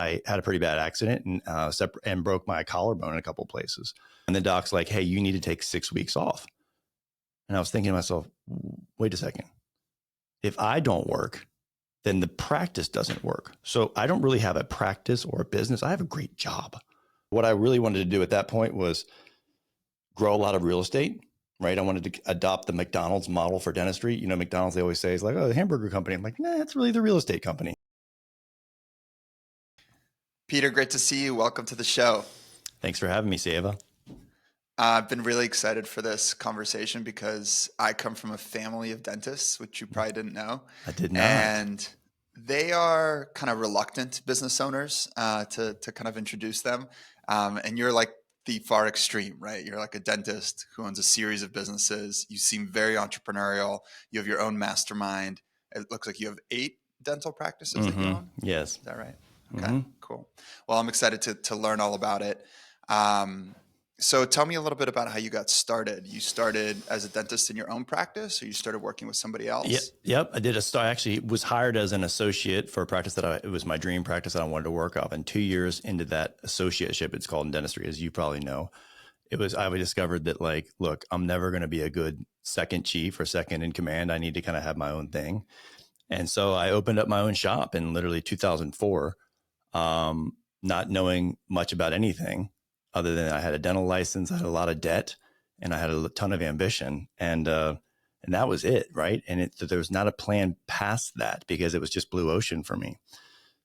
I had a pretty bad accident and broke my collarbone in a couple of places. And the doc's like, hey, you need to take 6 weeks off. And I was thinking to myself, wait a second. If I don't work, then the practice doesn't work. So I don't really have a practice or a business. I have a great job. What I really wanted to do at that point was grow a lot of real estate, right? I wanted to adopt the McDonald's model for dentistry. You know, McDonald's, they always say is like, oh, the hamburger company. I'm like, nah, it's really the real estate company. Peter, great to see you. Welcome to the show. Thanks for having me, Sieva. I've been really excited for this conversation because I come from a family of dentists, which you probably didn't know. I did not. And they are kind of reluctant business owners to kind of introduce them. And you're like the far extreme, right? You're like a dentist who owns a series of businesses. You seem very entrepreneurial. You have your own mastermind. It looks like you have 8 dental practices that you own. Yes. Is that right? Okay, cool. Well, I'm excited to learn all about it. So tell me a little bit about how you got started. You started as a dentist in your own practice, or you started working with somebody else? Yep. I did I actually was hired as an associate for a practice it was my dream practice that I wanted to work off. And 2 years into that associateship, it's called in dentistry, as you probably know, I discovered that like, look, I'm never going to be a good second chief or second in command. I need to kind of have my own thing. And so I opened up my own shop in literally 2004. Not knowing much about anything other than I had a dental license, I had a lot of debt, and I had a ton of ambition. And that was it, right? And there was not a plan past that because it was just blue ocean for me.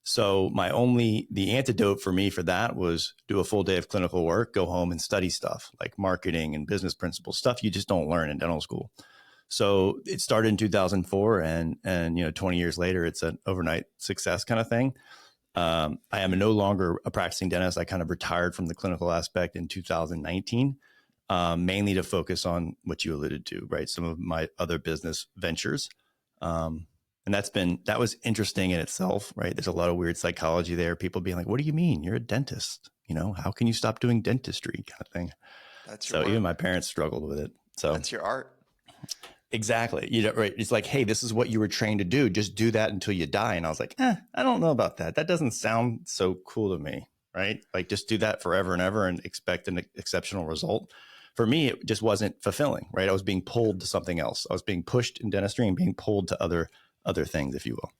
So the antidote for me for that was do a full day of clinical work, go home and study stuff like marketing and business principles, stuff you just don't learn in dental school. So it started in 2004 and 20 years later, it's an overnight success kind of thing. I am no longer a practicing dentist. I kind of retired from the clinical aspect in 2019, mainly to focus on what you alluded to, right? Some of my other business ventures. And that was interesting in itself, right? There's a lot of weird psychology there. People being like, what do you mean? You're a dentist, how can you stop doing dentistry kind of thing? Even my parents struggled with it. So that's your art. Exactly. Right. It's like, hey, this is what you were trained to do. Just do that until you die. And I was like, I don't know about that. That doesn't sound so cool to me. Right. Like just do that forever and ever and expect an exceptional result. For me, it just wasn't fulfilling. Right. I was being pulled to something else. I was being pushed in dentistry and being pulled to other things, if you will.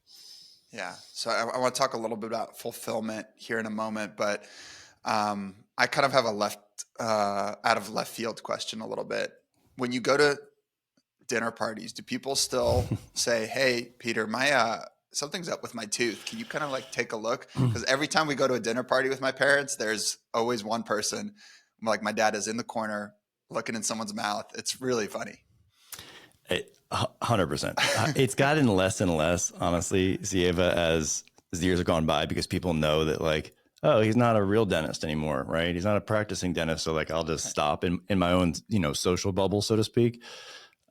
Yeah. So I want to talk a little bit about fulfillment here in a moment, but I kind of have a out of left field question a little bit. When you go to dinner parties, do people still say, hey, Peter, something's up with my tooth. Can you kind of like take a look? Because every time we go to a dinner party with my parents, there's always one person, like my dad is in the corner looking in someone's mouth. It's really funny. 100%. It's gotten less and less, honestly, Sieva, as the years have gone by, because people know that like, oh, he's not a real dentist anymore, right? He's not a practicing dentist. So like, I'll just stop in my own, social bubble, so to speak.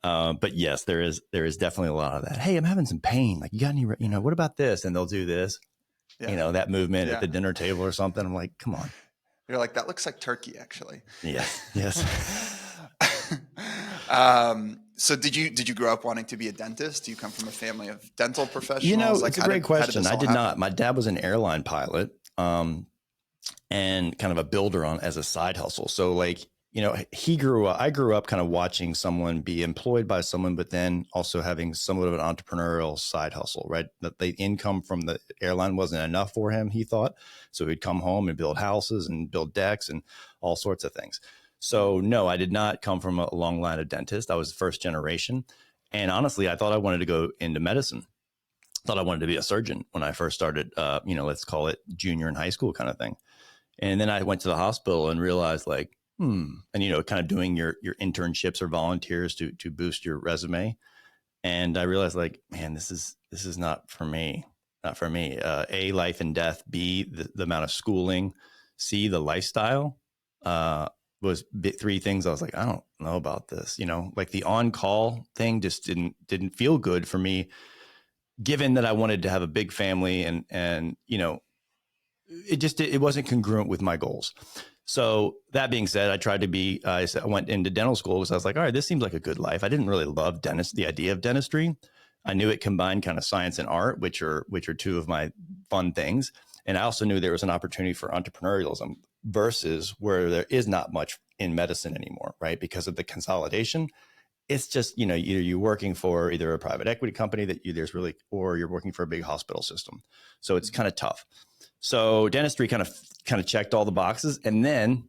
But yes, there is definitely a lot of that. Hey, I'm having some pain. Like, you got any, what about this? And they'll do this, that movement at the dinner table or something. I'm like, come on. You're like, that looks like turkey, actually. Yes. So did you grow up wanting to be a dentist? Do you come from a family of dental professionals? It's a great question. I did not. My dad was an airline pilot, and kind of a builder as a side hustle. So like, I grew up kind of watching someone be employed by someone, but then also having somewhat of an entrepreneurial side hustle, right? That the income from the airline wasn't enough for him, he thought. So he'd come home and build houses and build decks and all sorts of things. So no, I did not come from a long line of dentists. I was first generation. And honestly, I thought I wanted to go into medicine. I thought I wanted to be a surgeon when I first started, let's call it junior in high school kind of thing. And then I went to the hospital and realized like, and, kind of doing your internships or volunteers to boost your resume. And I realized like, man, this is not for me, A, life and death, B, the amount of schooling, C, the lifestyle, was 3 things. I was like, I don't know about this, like the on-call thing just didn't feel good for me, given that I wanted to have a big family and, it wasn't congruent with my goals. So that being said, I went into dental school because I was like, all right, this seems like a good life. I didn't really love the idea of dentistry. I knew it combined kind of science and art, which are 2 of my fun things. And I also knew there was an opportunity for entrepreneurialism versus where there is not much in medicine anymore, right? Because of the consolidation. It's just, either you're working for either a private equity company or you're working for a big hospital system. So it's kind of tough. So dentistry kind of checked all the boxes. And then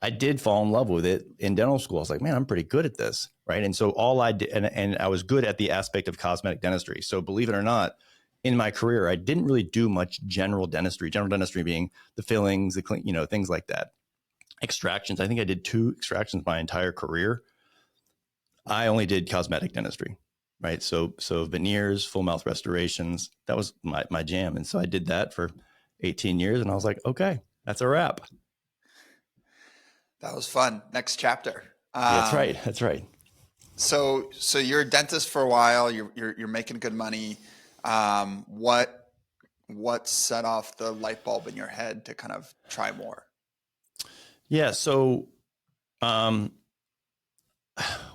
I did fall in love with it in dental school. I was like, man, I'm pretty good at this. Right. And so all I did, and I was good at the aspect of cosmetic dentistry. So believe it or not, in my career, I didn't really do much general dentistry being the fillings, the clean, things like that. Extractions. I think I did 2 extractions my entire career. I only did cosmetic dentistry, right? So veneers, full mouth restorations, that was my jam. And so I did that for 18 years and I was like, okay, that's a wrap. That was fun. Next chapter. That's right. That's right. So you're a dentist for a while. You're making good money. What set off the light bulb in your head to kind of try more? Yeah. So,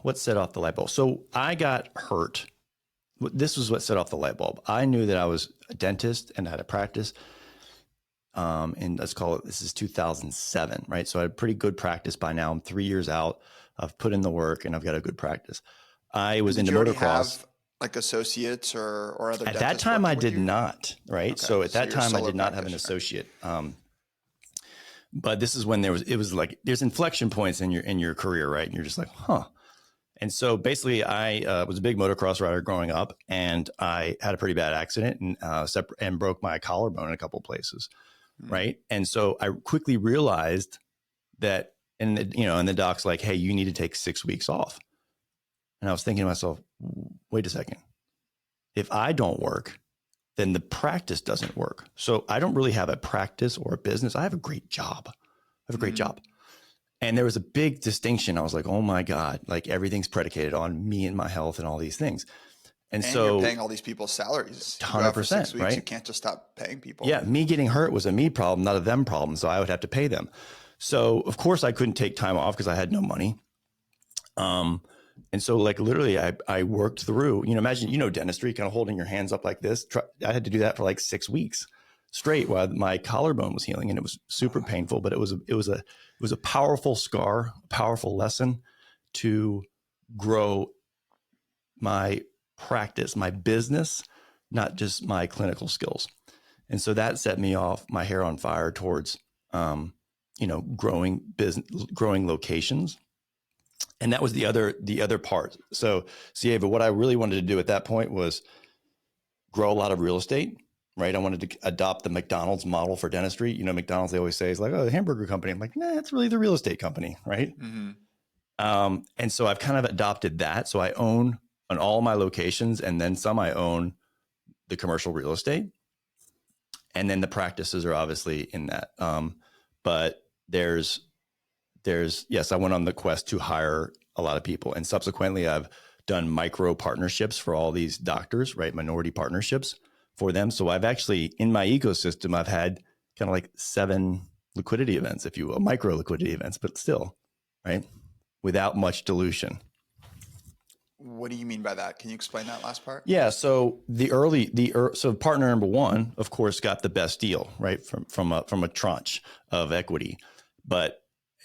what set off the light bulb? So I got hurt. This was what set off the light bulb. I knew that I was a dentist and had a practice. And let's call it, this is 2007, right? So I had a pretty good practice by now. I'm 3 years out. I've put in the work and I've got a good practice. I was into motocross. Have like associates or other at that time I did not, right? Okay. So at that time I did not have an associate. But this is when there's inflection points in your career, right? And you're just like, huh. And so basically I was a big motocross rider growing up and I had a pretty bad accident and broke my collarbone in a couple of places. Right. And so I quickly realized that, and the doc's like, hey, you need to take 6 weeks off. And I was thinking to myself, wait a second. If I don't work, then the practice doesn't work. So I don't really have a practice or a business. I have a great job. And there was a big distinction. I was like, oh my God, like everything's predicated on me and my health and all these things. And so you're paying all these people's salaries. 100%, right? You can't just stop paying people. Yeah. Me getting hurt was a me problem, not a them problem. So I would have to pay them. So of course I couldn't take time off because I had no money. And so like literally I worked through, imagine, dentistry kind of holding your hands up like this. I had to do that for like 6 weeks straight while my collarbone was healing. And it was super painful, but it was a powerful scar, a powerful lesson to grow my practice, my business, not just my clinical skills. And so that set me off, my hair on fire towards, growing locations. And that was the other part. So Sieva, what I really wanted to do at that point was grow a lot of real estate, right? I wanted to adopt the McDonald's model for dentistry. McDonald's, they always say is like, oh, the hamburger company. I'm like, nah, it's really the real estate company, right? Mm-hmm. And so I've kind of adopted that. So I own on all my locations, and then some I own the commercial real estate. And then the practices are obviously in that. But there's, yes, I went on the quest to hire a lot of people. And subsequently, I've done micro partnerships for all these doctors, right? Minority partnerships for them. So I've actually, in my ecosystem, I've had kind of like 7 liquidity events, if you will, micro liquidity events, but still, right? Without much dilution. What do you mean by that? Can you explain that last part? Yeah. So so partner number 1, of course, got the best deal, right? From a tranche of equity. But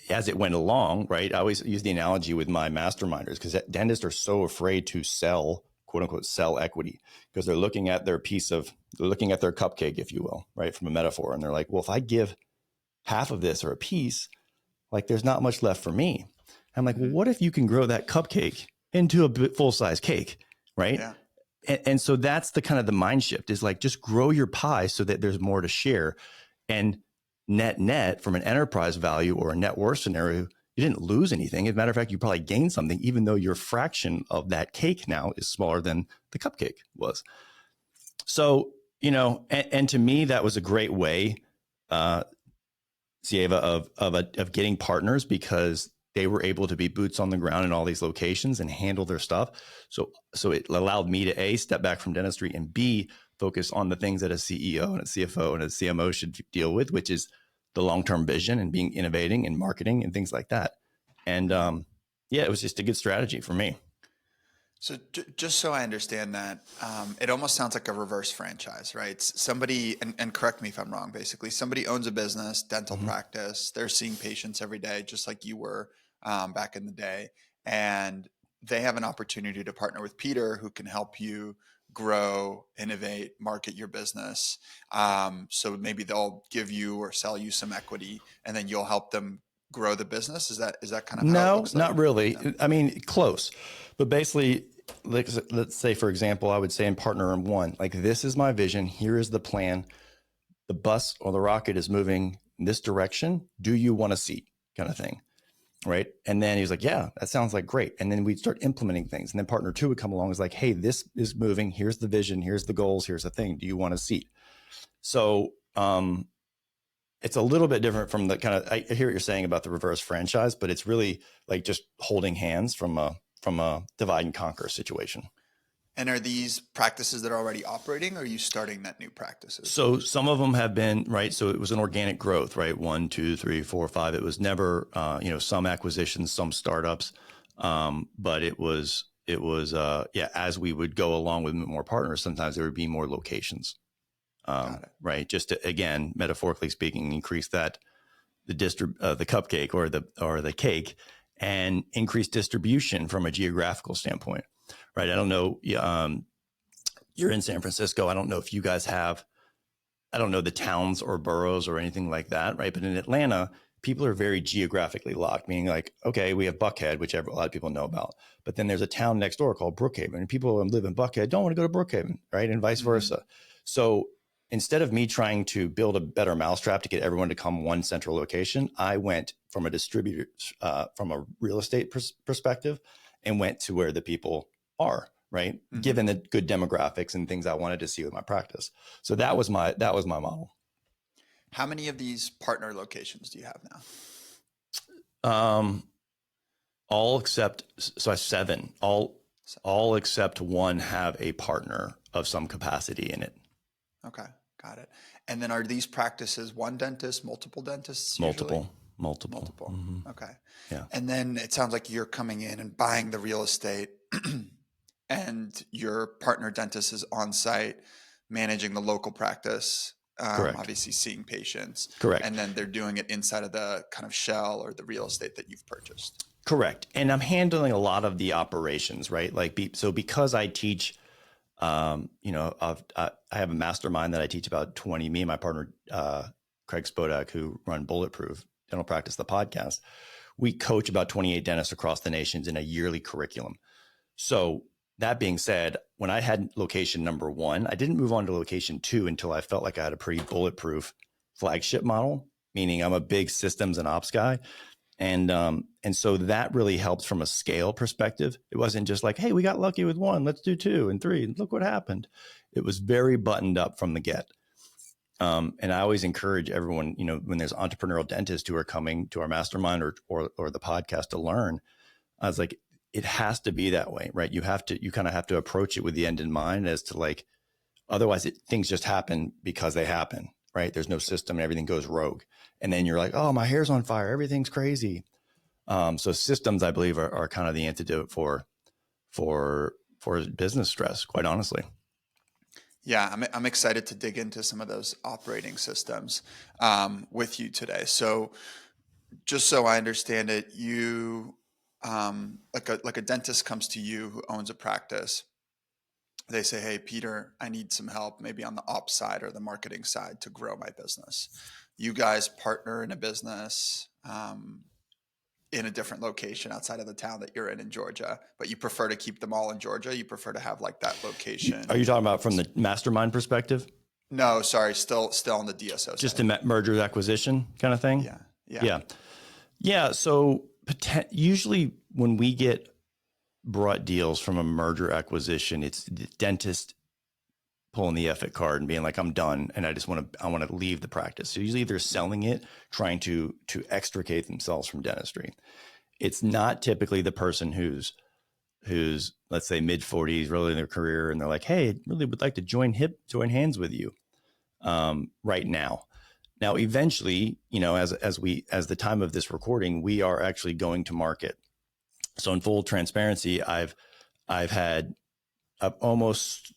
as it went along, right, I always use the analogy with my masterminders because dentists are so afraid to sell, quote unquote, sell equity because they're looking at their cupcake, if you will, right, from a metaphor. And they're like, well, if I give half of this or a piece, like there's not much left for me. I'm like, well, what if you can grow that cupcake into a full-size cake, right? Yeah. And so that's the kind of the mind shift is like, just grow your pie so that there's more to share. And net from an enterprise value or a net worth scenario, you didn't lose anything. As a matter of fact, you probably gained something, even though your fraction of that cake now is smaller than the cupcake was. So, and to me, that was a great way, Sieva, of getting partners because they were able to be boots on the ground in all these locations and handle their stuff. So it allowed me to A, step back from dentistry, and B, focus on the things that a CEO and a CFO and a CMO should deal with, which is the long-term vision and being innovating and marketing and things like that. And it was just a good strategy for me. So just so I understand that, it almost sounds like a reverse franchise, right? Somebody, and correct me if I'm wrong, basically, somebody owns a business, dental Mm-hmm. practice. They're seeing patients every day, just like you were back in the day. And they have an opportunity to partner with Peter, who can help you grow, innovate, market your business. So maybe they'll give you or sell you some equity, and then you'll help them grow the business. Is that kind of how it No, looks like? not really. No. I mean, close, but basically, let's say, for example, I would say in partner one, like, this is my vision. Here is the plan. The bus or the rocket is moving in this direction. Do you want a seat? Kind of thing. Right. And then he was like, yeah, that sounds like great. And then we'd start implementing things. And then partner two would come along. Is like, hey, this is moving. Here's the vision. Here's the goals. Here's the thing. Do you want a seat? So, it's a little bit different from the kind of, I hear what you're saying about the reverse franchise, but it's really like just holding hands from a divide and conquer situation. And are these practices that are already operating, or are you starting net new practices? So some of them have been, right. So it was an organic growth, right? 1, 2, 3, 4, 5. It was never, some acquisitions, some startups. But it was, as we would go along with more partners, sometimes there would be more locations. Got it. Right. Just to, again, metaphorically speaking, increase that, the cupcake or the cake, and increase distribution from a geographical standpoint. Right. I don't know. You're in San Francisco. I don't know if you guys have, I don't know the towns or boroughs or anything like that. Right. But in Atlanta, people are very geographically locked, meaning like, okay, we have Buckhead, which a lot of people know about, but then there's a town next door called Brookhaven, and people who live in Buckhead don't want to go to Brookhaven, right? And vice versa. So instead of me trying to build a better mousetrap to get everyone to come one central location, I went from a distributor, from a real estate perspective, and went to where the people are, right? Mm-hmm. Given the good demographics and things I wanted to see with my practice. So that was my model. How many of these partner locations do you have now? All except, so I have 7. All except one have a partner of some capacity in it. Okay, got it. And then are these practices one dentist, multiple dentists? Multiple. Mm-hmm. Okay. Yeah. And then it sounds like you're coming in and buying the real estate, and your partner dentist is on site managing the local practice. Correct. Obviously seeing patients. Correct. And then they're doing it inside of the kind of shell or the real estate that you've purchased. Correct. And I'm handling a lot of the operations, right? Like, so because I teach, I have a mastermind that I teach about 20, me and my partner, Craig Spodak, who run Bulletproof Dental Practice, the podcast, we coach about 28 dentists across the nations in a yearly curriculum. So that being said, when I had location number 1, I didn't move on to location 2 until I felt like I had a pretty bulletproof flagship model, meaning I'm a big systems and ops guy. And so that really helps from a scale perspective. It wasn't just like, hey, we got lucky with 1, let's do 2 and 3, and look what happened. It was very buttoned up from the get. And I always encourage everyone, when there's entrepreneurial dentists who are coming to our mastermind or the podcast to learn, I was like, it has to be that way, right? You kind of have to approach it with the end in mind, as to like, otherwise things just happen because they happen, right? There's no system and everything goes rogue. And then you're like, oh, my hair's on fire. Everything's crazy. So systems, I believe, are kind of the antidote for business stress, quite honestly. Yeah, I'm excited to dig into some of those operating systems with you today. So just so I understand it, you like a dentist comes to you who owns a practice. They say, hey, Peter, I need some help maybe on the ops side or the marketing side to grow my business. You guys partner in a business in a different location outside of the town that you're in Georgia, but you prefer to keep them all in Georgia. You prefer to have like that location. Are you talking about from the mastermind perspective? No, sorry. Still on the DSO Just side. a merger acquisition kind of thing? Yeah. So usually when we get brought deals from a merger acquisition, it's the dentist pulling the effort card and being like, I'm done, and I want to leave the practice. So usually they're selling it, trying to extricate themselves from dentistry. It's not typically the person who's let's say mid 40s, really in their career, and they're like, hey, I really would like to join hands with you right now. Now, eventually, as the time of this recording, we are actually going to market. So in full transparency, I've I've almost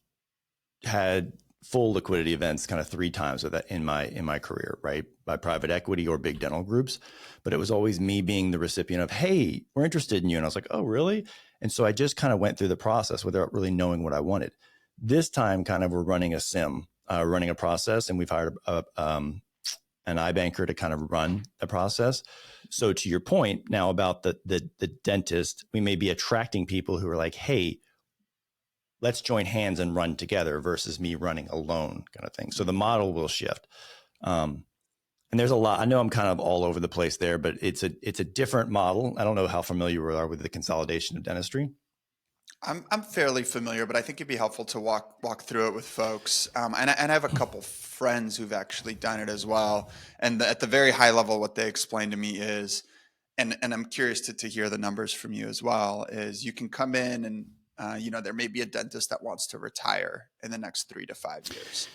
had full liquidity events kind of 3 times with that in my career, right? By private equity or big dental groups. But it was always me being the recipient of, hey, we're interested in you. And I was like, oh, really? And so I just kind of went through the process without really knowing what I wanted. This time, kind of, we're running running a process, and we've hired an iBanker to kind of run the process. So to your point now about the dentist, we may be attracting people who are like, hey, let's join hands and run together versus me running alone kind of thing. So the model will shift. And there's a lot, I know I'm kind of all over the place there, but it's a different model. I don't know how familiar you are with the consolidation of dentistry. I'm fairly familiar, but I think it'd be helpful to walk through it with folks. And I have a couple friends who've actually done it as well. And at the very high level, what they explained to me is, and I'm curious to hear the numbers from you as well, is you can come in and there may be a dentist that wants to retire in the next 3 to 5 years.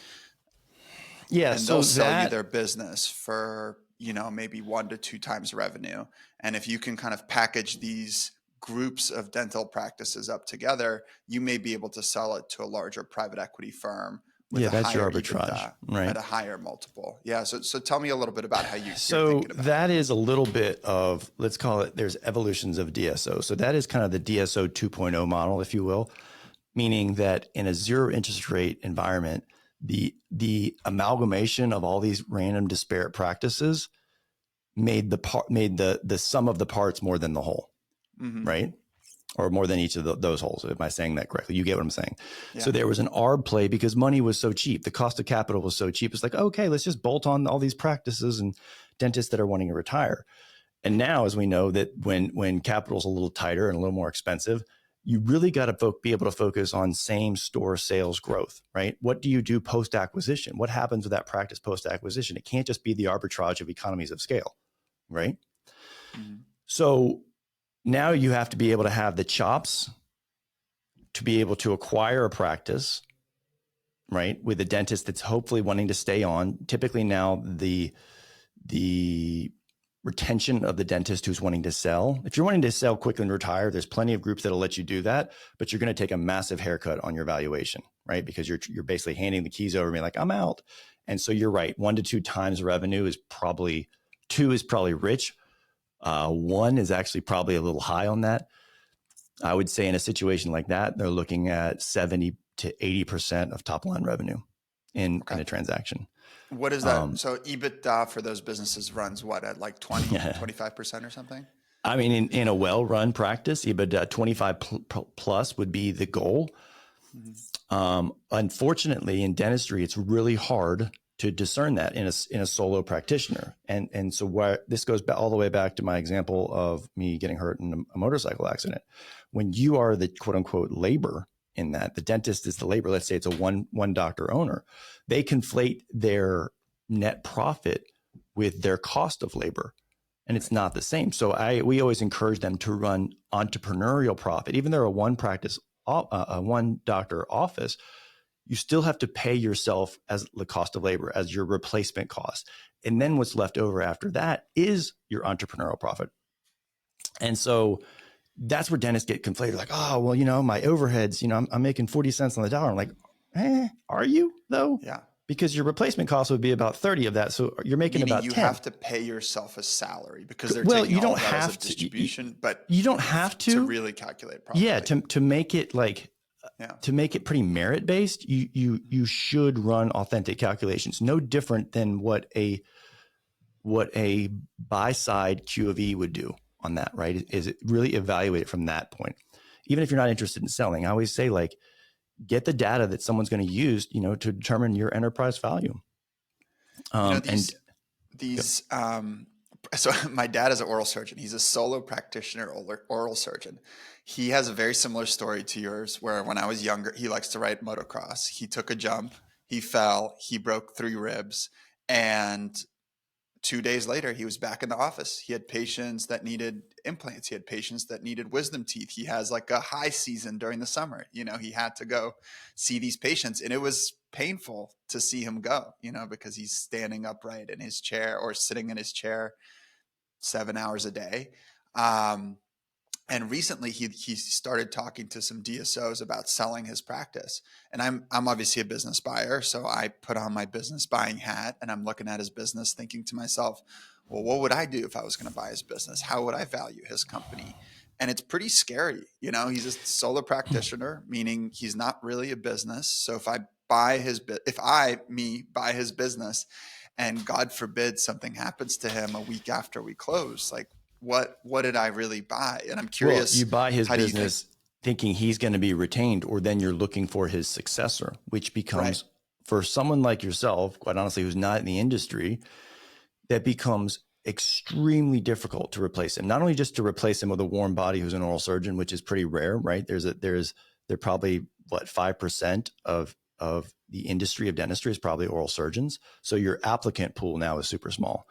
Yeah, And so they'll sell you their business for, maybe 1 to 2 times revenue. And if you can kind of package these groups of dental practices up together, you may be able to sell it to a larger private equity firm with a that's your higher arbitrage, EBITDA right? at a higher multiple. Yeah. So tell me a little bit about how you're So thinking about that is a little bit of, let's call it, there's evolutions of DSO. So that is kind of the DSO 2.0 model, if you will, meaning that in a zero interest rate environment, the amalgamation of all these random disparate practices made the sum of the parts more than the whole, right? Or more than each of those holes. Am I saying that correctly? You get what I'm saying? Yeah. So there was an arb play because money was so cheap. The cost of capital was so cheap. It's like, okay, let's just bolt on all these practices and dentists that are wanting to retire. And now, as we know, that when capital's a little tighter and a little more expensive, you really got to be able to focus on same store sales growth, right? What do you do post acquisition? What happens with that practice post acquisition? It can't just be the arbitrage of economies of scale, right? So now you have to be able to have the chops to be able to acquire a practice, right? With a dentist that's hopefully wanting to stay on. Typically now the retention of the dentist who's wanting to sell. If you're wanting to sell quickly and retire, there's plenty of groups that'll let you do that, but you're going to take a massive haircut on your valuation, right? Because you're basically handing the keys over and being like, I'm out. And so you're right. 1 to 2 times revenue is probably, 2 is probably rich. 1 is actually probably a little high on that. I would say in a situation like that, they're looking at 70 to 80% of top line revenue in a transaction. What is that? So EBITDA for those businesses runs what at like 20, 25% or something? I mean, in a well-run practice, EBITDA 25 plus would be the goal. Unfortunately, in dentistry, it's really hard to discern that in a solo practitioner. And so where this goes all the way back to my example of me getting hurt in a motorcycle accident. When you are the quote unquote labor in that, the dentist is the labor, let's say it's a one doctor owner, they conflate their net profit with their cost of labor. And it's not the same. So we always encourage them to run entrepreneurial profit. Even though a one doctor office, you still have to pay yourself as the cost of labor, as your replacement cost. And then what's left over after that is your entrepreneurial profit. And so that's where dentists get conflated. Like, oh, well, my overheads, I'm making 40 cents on the dollar. I'm like, are you though? Yeah. Because your replacement cost would be about 30 of that. So you're making Meaning about you 10. have to pay yourself a salary because they're taking all of that as a distribution, but you don't have to really calculate properly. Yeah. To make it to make it pretty merit based, you should run authentic calculations. No different than what a buy side Q of E would do on that, right? Is it really evaluate it from that point? Even if you're not interested in selling, I always say, like, get the data that someone's going to use, to determine your enterprise value. So my dad is an oral surgeon. He's a solo practitioner oral surgeon. He has a very similar story to yours, where when I was younger, he likes to ride motocross. He took a jump, he fell, he broke 3 ribs, and 2 days later, he was back in the office. He had patients that needed implants. He had patients that needed wisdom teeth. He has like a high season during the summer. He had to go see these patients, and it was painful to see him go, because he's standing upright in his chair or sitting in his chair 7 hours a day. And recently he started talking to some DSOs about selling his practice. And I'm obviously a business buyer, so I put on my business buying hat and I'm looking at his business thinking to myself, well, what would I do if I was going to buy his business? How would I value his company? And it's pretty scary. You know, he's a solo practitioner, meaning he's not really a business. So if I buy buy his business and God forbid something happens to him a week after we close, like what did I really buy? And I'm Well, curious, you buy his how do you think? business thinking he's going to be retained, or then you're looking for his successor, which Right. becomes, for someone like yourself, quite honestly, who's not in the industry, that becomes extremely difficult to replace him. Not only just to replace him with a warm body who's an oral surgeon, which is pretty rare, right? They're probably what, 5% of the industry of dentistry is probably oral surgeons. So your applicant pool now is super small.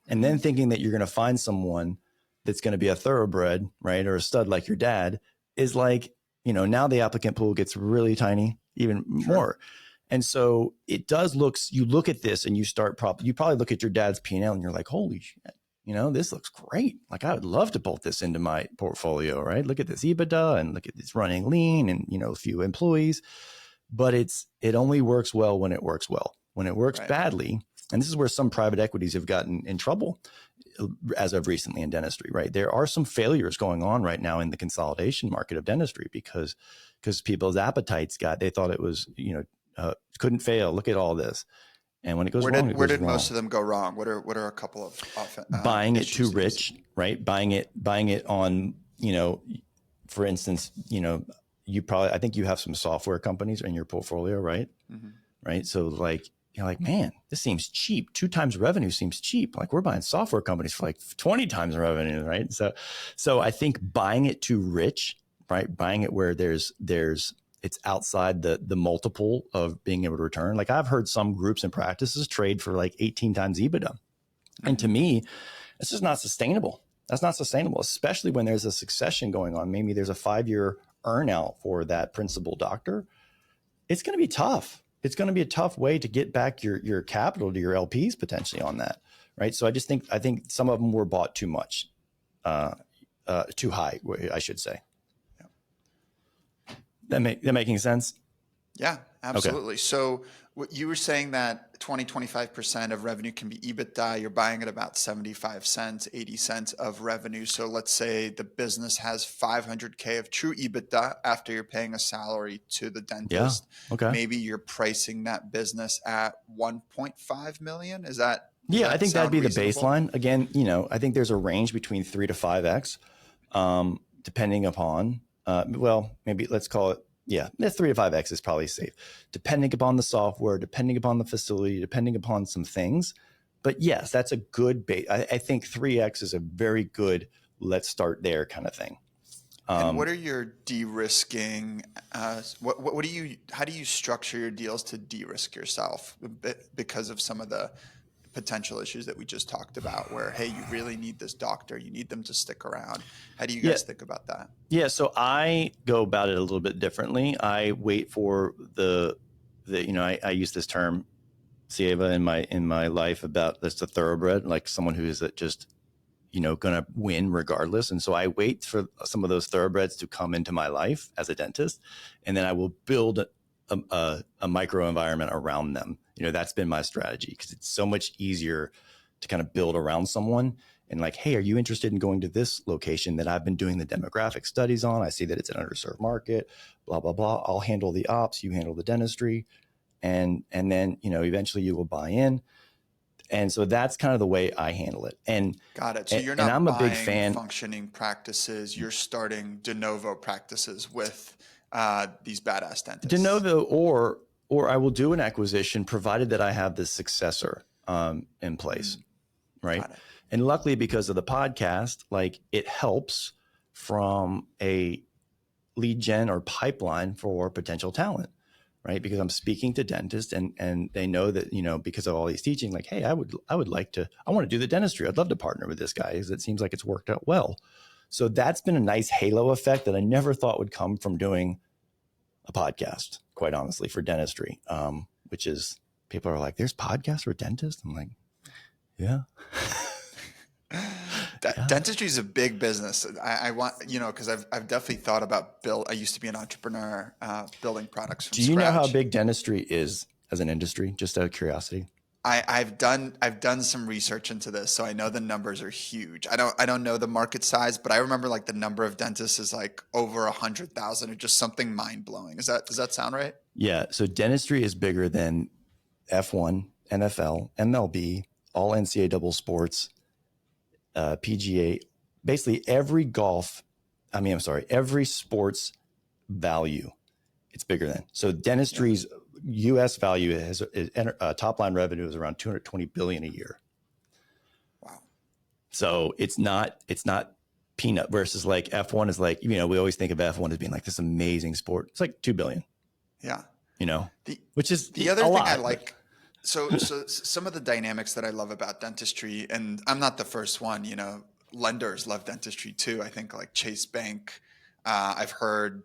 And then thinking that you're going to find someone that's going to be a thoroughbred, right? Or a stud like your dad is like, now the applicant pool gets really tiny, even more. And so it does you look at this and you probably look at your dad's P&L and you're like, holy shit, this looks great. Like I would love to bolt this into my portfolio, right? Look at this EBITDA and look at this running lean and, a few employees, but it only works well when it works well. When it works badly, and this is where some private equities have gotten in trouble as of recently in dentistry, right? There are some failures going on right now in the consolidation market of dentistry because people's appetites they thought it was, couldn't fail. Look at all this. And when it goes wrong, Where did most of them go wrong? What are a couple of buying it too issues rich, right? Buying it on, for instance, I think you have some software companies in your portfolio, right? Mm-hmm. Right. So like, you're like, man, this seems cheap. 2 times revenue seems cheap. Like we're buying software companies for like 20 times revenue, right? So I think buying it too rich, right? Buying it where it's outside the multiple of being able to return. Like I've heard some groups and practices trade for like 18 times EBITDA. Mm-hmm. And to me, it's just not sustainable. That's not sustainable, especially when there's a succession going on. Maybe there's a 5-year earnout for that principal doctor. It's going to be tough. It's going to be a tough way to get back your capital to your LPs potentially on that, right? So I think some of them were bought too much, too high, I should say. Yeah. That making sense? Yeah, absolutely. Okay. So what you were saying that 25% of revenue can be EBITDA. You're buying at about 75 cents, 80 cents of revenue. So let's say the business has 500K of true EBITDA after you're paying a salary to the dentist. Yeah. Okay. Maybe you're pricing that business at 1.5 million. Is that? Yeah, I think that'd be reasonable? The baseline. Again, I think there's a range between 3 to 5x, depending upon, maybe let's call it, yeah, 3 to 5x is probably safe, depending upon the software, depending upon the facility, depending upon some things. But yes, that's a good base. I think 3x is a very good, let's start there kind of thing. And what are your de-risking? How do you structure your deals to de-risk yourself because of some of the potential issues that we just talked about, where, hey, you really need this doctor, you need them to stick around? How do you guys think about that? Yeah, so I go about it a little bit differently. I wait for I use this term Sieva in my life about that's a thoroughbred, like someone who is just going to win regardless. And so I wait for some of those thoroughbreds to come into my life as a dentist, and then I will build a micro environment around them. That's been my strategy, because it's so much easier to kind of build around someone and like, hey, are you interested in going to this location that I've been doing the demographic studies on? I see that it's an underserved market, blah, blah, blah. I'll handle the ops, you handle the dentistry. And then, eventually you will buy in. And so that's kind of the way I handle it. And got it. So you're not I'm buying a big fan functioning practices. You're starting de novo practices with these badass dentists. De novo, or I will do an acquisition provided that I have the successor in place, right? And luckily, because of the podcast, like it helps from a lead gen or pipeline for potential talent, right? Because I'm speaking to dentists and they know that, because of all these teaching, like, hey, I want to do the dentistry. I'd love to partner with this guy because it seems like it's worked out well. So that's been a nice halo effect that I never thought would come from doing a podcast, quite honestly, for dentistry, which is, people are like, there's podcasts for dentists? I'm like, yeah. Yeah. Dentistry is a big business. I want, because I've definitely thought about I used to be an entrepreneur, building products from Do you know how scratch. big dentistry is as an industry? Just out of curiosity. I've done some research into this, so I know the numbers are huge. I don't know the market size, but I remember like the number of dentists is like over 100,000 or just something mind blowing. Does that sound right? Yeah. So dentistry is bigger than F1, NFL, MLB, all NCAA double sports, PGA, basically every every sports value, it's bigger than. So Yeah. dentistry's U.S. value top line revenue is around 220 billion a year. Wow. So it's not peanut versus like F1 is like, we always think of F1 as being like this amazing sport. It's like 2 billion, Yeah. The which is the other a thing I lot, but like, so some of the dynamics that I love about dentistry, and I'm not the first one, lenders love dentistry too. I think like Chase Bank, I've heard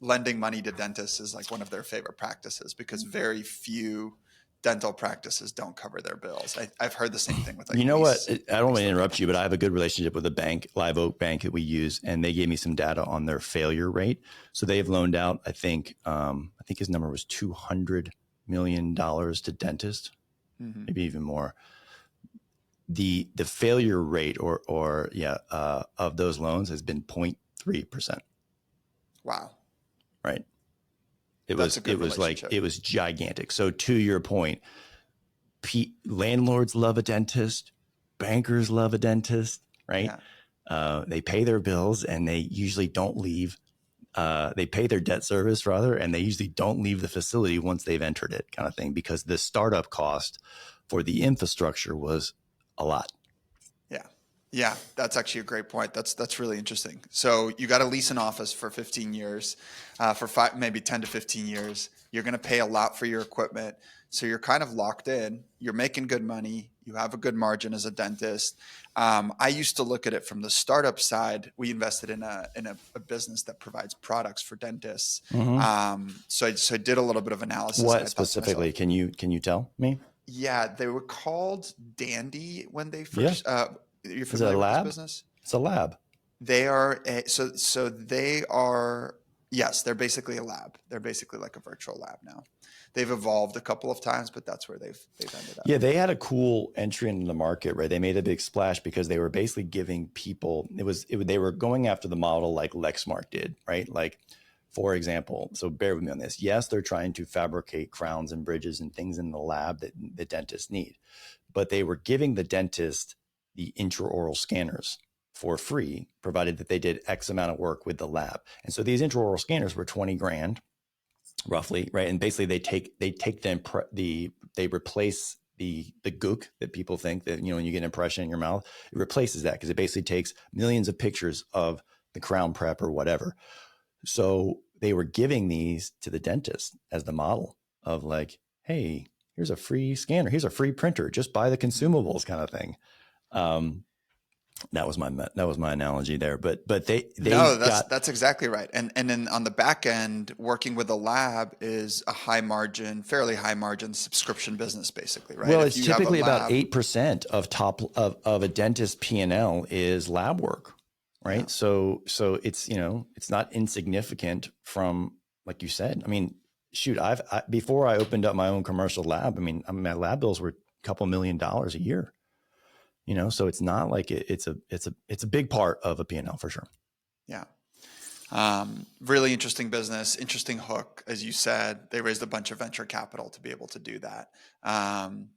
lending money to dentists is like one of their favorite practices because very few dental practices don't cover their bills. I've heard the same thing with like you know what? I don't want to lease interrupt you, but I locations. have a good relationship with a bank, Live Oak Bank that we use, and they gave me some data on their failure rate. So they've loaned out, I think his number was $200 million to dentists, Hmm. maybe even more. The failure rate of those loans has been 0.3%. Wow, Right. It that's was a it good was like relationship. it was gigantic. So to your point, landlords love a dentist, bankers love a dentist, right? Yeah. They pay their bills and they usually don't leave. They pay their debt service rather, and they usually don't leave the facility once they've entered it, kind of thing, because the startup cost for the infrastructure was a lot. Yeah. Yeah, that's actually a great point. That's really interesting. So you got to lease an office for 15 years, for maybe 10 to 15 years. You're going to pay a lot for your equipment. So you're kind of locked in. You're making good money. You have a good margin as a dentist. I used to look at it from the startup side. We invested in a business that provides products for dentists. Mm-hmm. So I did a little bit of analysis, and What I thought to myself, specifically? Can you tell me? yeah, they were called Dandy when they Yeah. first. You're Is it a familiar with this lab? business? It's a lab. They are so they are, yes, they're basically a lab. They're basically like a virtual lab now. They've evolved a couple of times, but that's where they've ended up. Yeah, they had a cool entry into the market, right? They made a big splash because they were basically giving people they were going after the model like Lexmark did, right? Like, for example, so bear with me on this. Yes, they're trying to fabricate crowns and bridges and things in the lab that the dentists need, but they were giving the dentist the intraoral scanners for free, provided that they did X amount of work with the lab. And so these intraoral scanners were 20 grand roughly, right? And basically they replace the gook that people think that, when you get an impression in your mouth, it replaces that because it basically takes millions of pictures of the crown prep or whatever. So they were giving these to the dentist as the model of like, hey, here's a free scanner, here's a free printer, just buy the consumables, kind of thing. Um, that was my analogy there, but they No, that's got. that's exactly right. And then on the back end, working with a lab is a high margin, fairly high margin subscription business, basically, right? Well, If it's you have a typically about lab, 8% of a dentist P&L is lab work, yeah. right? So it's not insignificant from, like you said. I mean, shoot, before I opened up my own commercial lab, my lab bills were a couple $1 million a year. So it's not like it's a big part of a P&L for sure. Yeah. Really interesting business, interesting hook. As you said, they raised a bunch of venture capital to be able to do that. Um,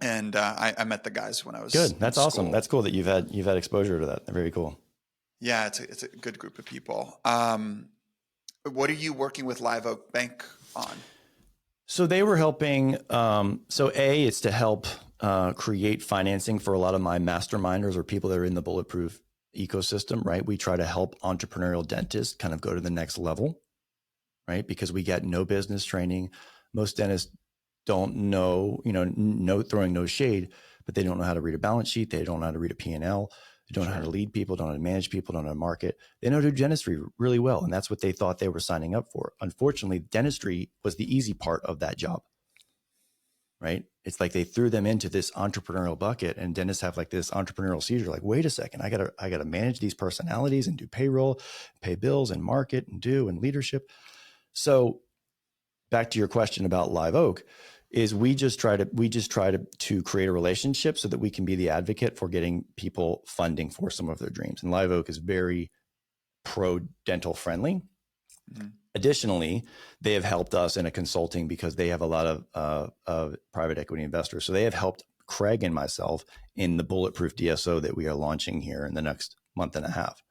and I met the guys when I was Good. in That's awesome. school. That's cool that you've had exposure to that. Very cool. Yeah, it's a good group of people. What are you working with Live Oak Bank on? So they were helping. It's to help create financing for a lot of my masterminders or people that are in the bulletproof ecosystem, right? We try to help entrepreneurial dentists kind of go to the next level, right? Because we get no business training. Most dentists don't know, no throwing no shade, but they don't know how to read a balance sheet. They don't know how to read a P&L. They don't know how Sure. to lead people, don't know how to manage people, don't know how to market. They know how to do dentistry really well. And that's what they thought they were signing up for. Unfortunately, dentistry was the easy part of that job. right? It's like they threw them into this entrepreneurial bucket, and dentists have like this entrepreneurial seizure. Like, wait a second, I gotta manage these personalities and do payroll, pay bills, and market and leadership. So back to your question about Live Oak, is we just try to create a relationship so that we can be the advocate for getting people funding for some of their dreams. And Live Oak is very pro dental friendly. Mm-hmm. Additionally, they have helped us in a consulting because they have a lot of private equity investors. So they have helped Craig and myself in the bulletproof DSO that we are launching here in the next month and a half.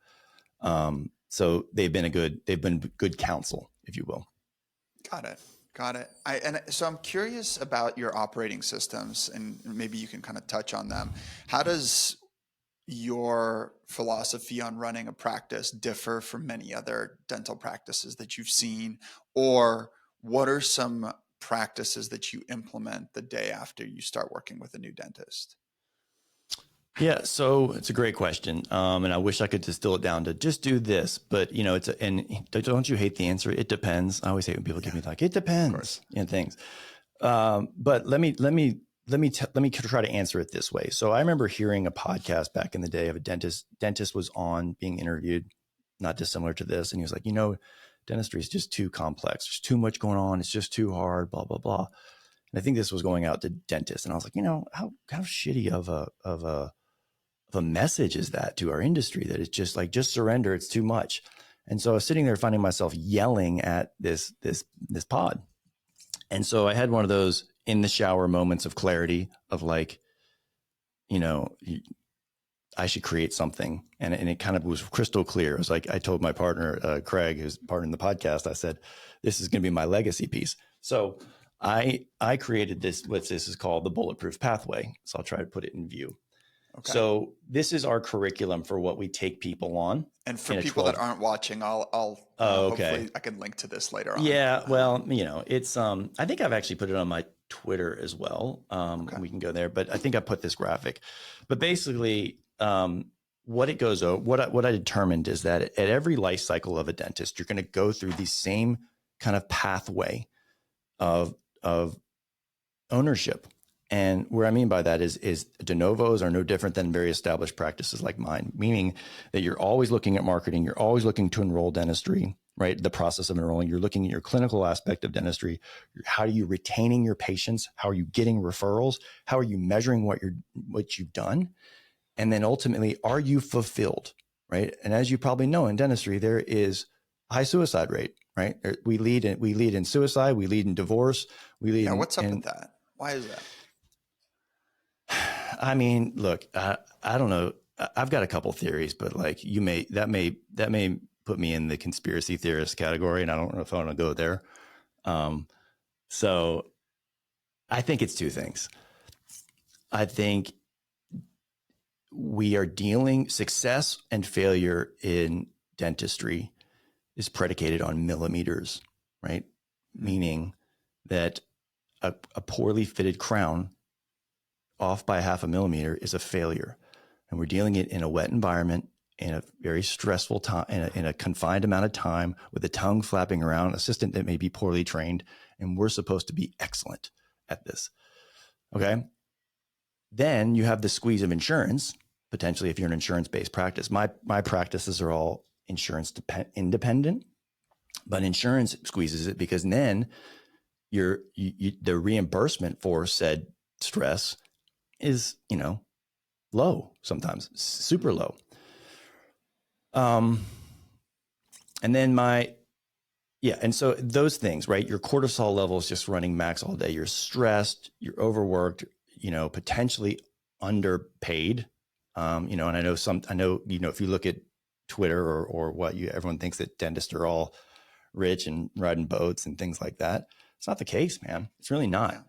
So they've been good counsel, if you will. Got it. And so I'm curious about your operating systems, and maybe you can kind of touch on them. How does your philosophy on running a practice differ from many other dental practices that you've seen? Or what are some practices that you implement the day after you start working with a new dentist? Yeah, so it's a great question, and I wish I could distill it down to just do this. But and don't you hate the answer? It depends. I always hate when people give me like it depends and things. But let me try to answer it this way. So I remember hearing a podcast back in the day of a dentist. Dentist was on being interviewed, not dissimilar to this, and he was like, dentistry is just too complex. There's too much going on. It's just too hard. Blah blah blah. And I think this was going out to dentists, and I was like, how shitty of a message is that to our industry, that it's just like, just surrender, it's too much. And so I was sitting there finding myself yelling at this pod. And so I had one of those in the shower moments of clarity of like, I should create something. And it kind of was crystal clear. It was like, I told my partner, Craig, who's part in the podcast, I said, this is going to be my legacy piece. So I created what this is called the Bulletproof Pathway. So I'll try to put it in view. Okay. So this is our curriculum for what we take people on. And for people that aren't watching, I'll hopefully I can link to this later on. Yeah, well, it's I think I've actually put it on my Twitter as well. We can go there, but I think I put this graphic. But basically, what it goes over, what I determined is that at every life cycle of a dentist, you're going to go through the same kind of pathway of ownership. And what I mean by that is de novos are no different than very established practices like mine, meaning that you're always looking at marketing, you're always looking to enroll dentistry, right? The process of enrolling, you're looking at your clinical aspect of dentistry. How are you retaining your patients? How are you getting referrals? How are you measuring what you've done? And then ultimately, are you fulfilled, right? And as you probably know, in dentistry, there is a high suicide rate, right? We lead in suicide, we lead in divorce, we lead. Yeah, what's up with that? Why is that? I mean, look, I don't know. I've got a couple theories, but like that may put me in the conspiracy theorist category, and I don't know if I want to go there. So I think it's two things. I think we are success and failure in dentistry is predicated on millimeters, right? Meaning that a poorly fitted crown off by 0.5 millimeter is a failure. And we're dealing it in a wet environment, in a very stressful time, in a confined amount of time, with the tongue flapping around, assistant that may be poorly trained. And we're supposed to be excellent at this. Okay. Then you have the squeeze of insurance, potentially if you're an insurance-based practice. My practices are all insurance independent, but insurance squeezes it because then the reimbursement for said stress is, low, sometimes super low. And then and so those things, right? Your cortisol level is just running max all day. You're stressed, you're overworked, potentially underpaid. And I know, if you look at Twitter or what everyone thinks that dentists are all rich and riding boats and things like that. It's not the case, man. It's really not.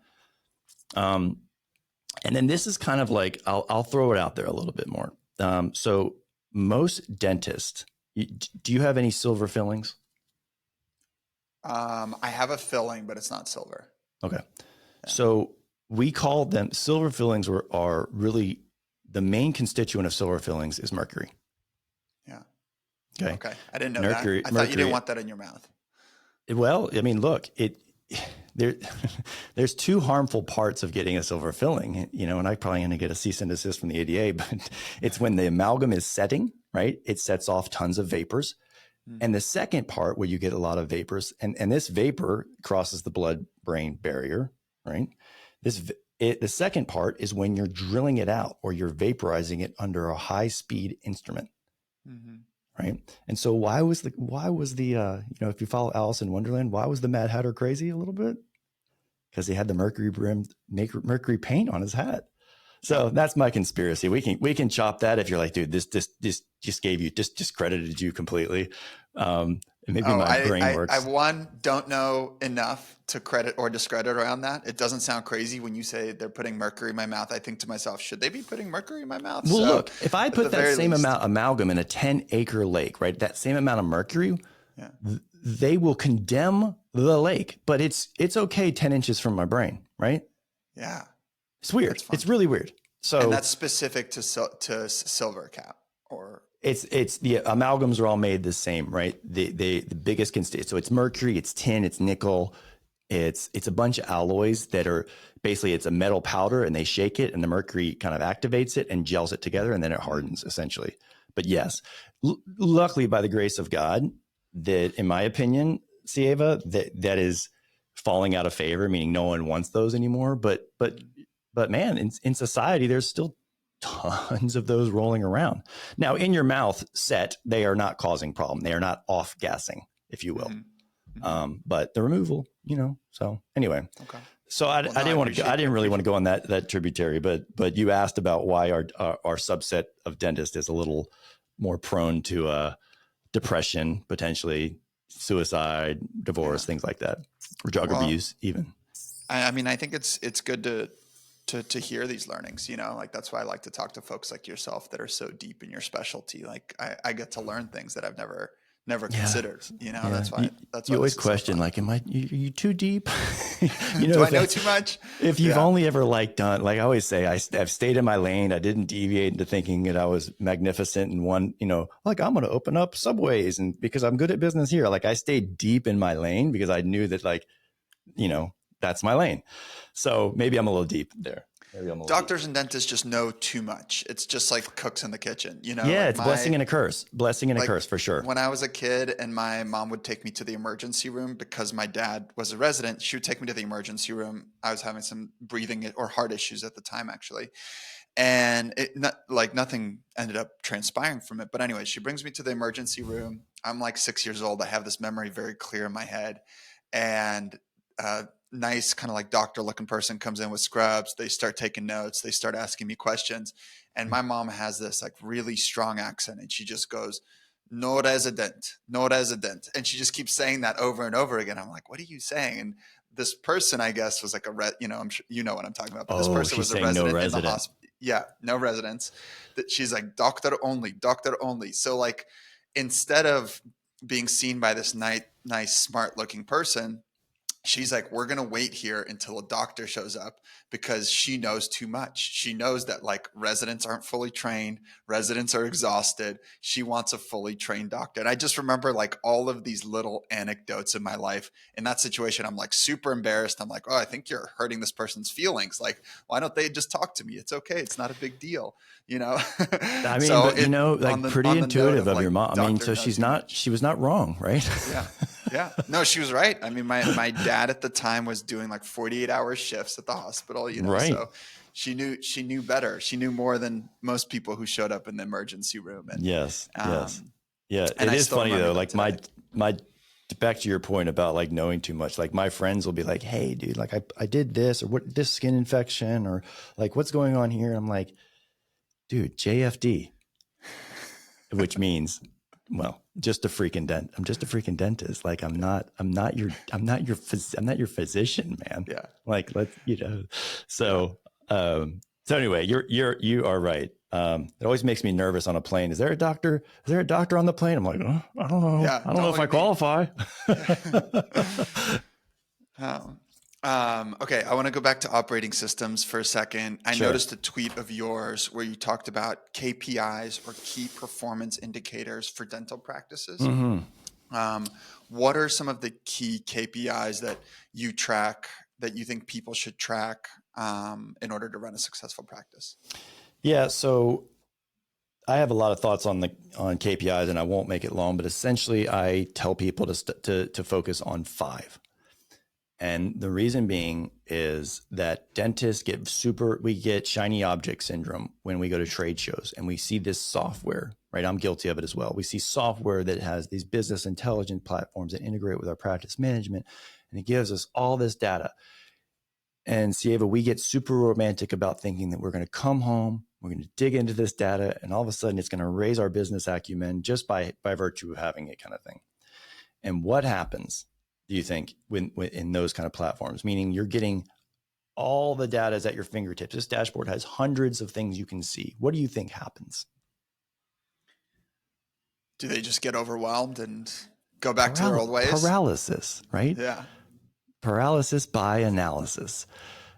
And then this is kind of like, I'll throw it out there a little bit more. So most dentists, do you have any silver fillings? I have a filling, but it's not silver. Okay. Yeah. So we call them silver fillings are really the main constituent of silver fillings is mercury. Yeah. Okay. I didn't know mercury, that. I thought you didn't want that in your mouth. Well, I mean, look, there, there's two harmful parts of getting a silver filling, you know, and I'm probably going to get a cease and desist from the ADA, but it's when the amalgam is setting, right? It sets off tons of vapors. And the second part where you get a lot of vapors, and this vapor crosses the blood-brain barrier, right? The second part is when you're drilling it out or you're vaporizing it under a high-speed instrument, right? And so why was the you know, if you follow Alice in Wonderland, why was the Mad Hatter crazy a little bit? Because he had the mercury paint on his hat. So that's my conspiracy. We can chop that if you're like, dude, this just discredited you completely. Maybe my brain works. I don't know enough to credit or discredit around that. It doesn't sound crazy when you say they're putting mercury in my mouth. I think to myself, should they be putting mercury in my mouth? Well, look, if I put that same amount amalgam in a 10-acre lake, right, that same amount of mercury, they will condemn the lake. But it's okay 10 inches from my brain, right? Yeah. It's weird. It's really weird. So, and that's specific to silver cap, or it's the amalgams are all made the same, right? The biggest constituent. So it's mercury, it's tin, it's nickel, it's a bunch of alloys that are basically, it's a metal powder, and they shake it, and the mercury kind of activates it and gels it together, and then it hardens essentially. But yes, luckily by the grace of God, that in my opinion, Sieva, that is falling out of favor, meaning no one wants those anymore. But man, in society, there's still tons of those rolling around. Now, in your mouth set, they are not causing problem. They are not off-gassing, if you will. But the removal, you know. So anyway, so I didn't really want to go on that tributary, but you asked about why our subset of dentists is a little more prone to depression, potentially suicide, divorce, things like that, or drug abuse, even. I mean, I think it's good to hear these learnings, you know, like that's why I like to talk to folks like yourself that are so deep in your specialty. Like I get to learn things that I've never considered, you know. That's why you always question, like, am you too deep? You know, do I know too much? If you've only ever done, like I always say, I've stayed in my lane. I didn't deviate into thinking that I was magnificent and one, you know, like I'm going to open up Subways, and because I'm good at business here, like I stayed deep in my lane because I knew that, like, you know, that's my lane. So maybe I'm a little deep there. Doctors and dentists just know too much. It's just like cooks in the kitchen, you know? Yeah, like it's blessing and a curse. Blessing and a curse for sure. When I was a kid and my mom would take me to the emergency room because my dad was a resident, she would take me to the emergency room. I was having some breathing or heart issues at the time, actually. And nothing ended up transpiring from it. But anyway, she brings me to the emergency room. I'm like 6 years old. I have this memory very clear in my head. And nice kind of like doctor looking person comes in with scrubs. They start taking notes. They start asking me questions. And my mom has this like really strong accent, and she just goes, "No resident, no resident." And she just keeps saying that over and over again. I'm like, what are you saying? And this person, I guess, was like you know, I'm sure you know what I'm talking about. But this person was a resident in the hospital. Yeah, no residents. That she's like, doctor only, doctor only. So like, instead of being seen by this nice, smart looking person, she's like, we're going to wait here until a doctor shows up because she knows too much. She knows that like residents aren't fully trained. Residents are exhausted. She wants a fully trained doctor. And I just remember like all of these little anecdotes in my life. In that situation, I'm like super embarrassed. I'm like, oh, I think you're hurting this person's feelings. Like, why don't they just talk to me? It's okay. It's not a big deal, you know? I mean, but you know, like pretty intuitive of your mom. I mean, so she was not wrong, right? Yeah. Yeah. No, she was right. I mean, my dad at the time was doing like 48-hour shifts at the hospital, you know, right. So she knew better. She knew more than most people who showed up in the emergency room. And, yes. Yeah. It is funny though. Like my back to your point about like knowing too much, like my friends will be like, "Hey dude, like I did this or what, this skin infection or like what's going on here?" And I'm like, dude, JFD, which means, well, just a freaking dent. I'm just a freaking dentist. Like I'm not your physician, man. Yeah. Like let's, you know, so anyway, you are right. It always makes me nervous on a plane. Is there a doctor on the plane? I'm like, oh, I don't know. Yeah, I don't know if I qualify. Okay, I want to go back to operating systems for a second. I noticed a tweet of yours where you talked about KPIs or key performance indicators for dental practices. Mm-hmm. Um, what are some of the key KPIs that you track that you think people should track in order to run a successful practice? Yeah. So I have a lot of thoughts on KPIs, and I won't make it long, but essentially I tell people to focus on 5. And the reason being is that dentists we get shiny object syndrome when we go to trade shows and we see this software, right? I'm guilty of it as well. We see software that has these business intelligence platforms that integrate with our practice management, and it gives us all this data. And Sieva, we get super romantic about thinking that we're going to come home, we're going to dig into this data, and all of a sudden it's going to raise our business acumen just by virtue of having it, kind of thing. And what happens, do you think, when in those kind of platforms? Meaning you're getting all the data is at your fingertips. This dashboard has hundreds of things you can see. What do you think happens? Do they just get overwhelmed and go back to their old ways? Paralysis, right? Yeah. Paralysis by analysis.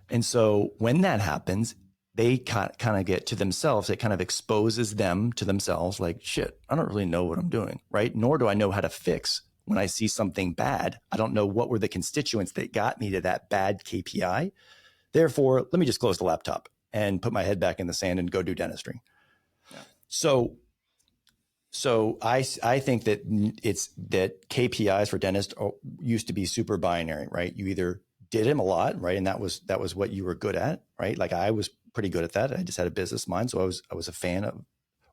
And so when that happens, they kind of get to themselves. It kind of exposes them to themselves like, shit, I don't really know what I'm doing, right? Nor do I know how to fix when I see something bad. I don't know what were the constituents that got me to that bad KPI. Therefore, let me just close the laptop and put my head back in the sand and go do dentistry. Yeah. So I think that that KPIs for dentists used to be super binary, right? You either did them a lot, right? And that was what you were good at, right? Like I was pretty good at that. I just had a business mind. So I was a fan of,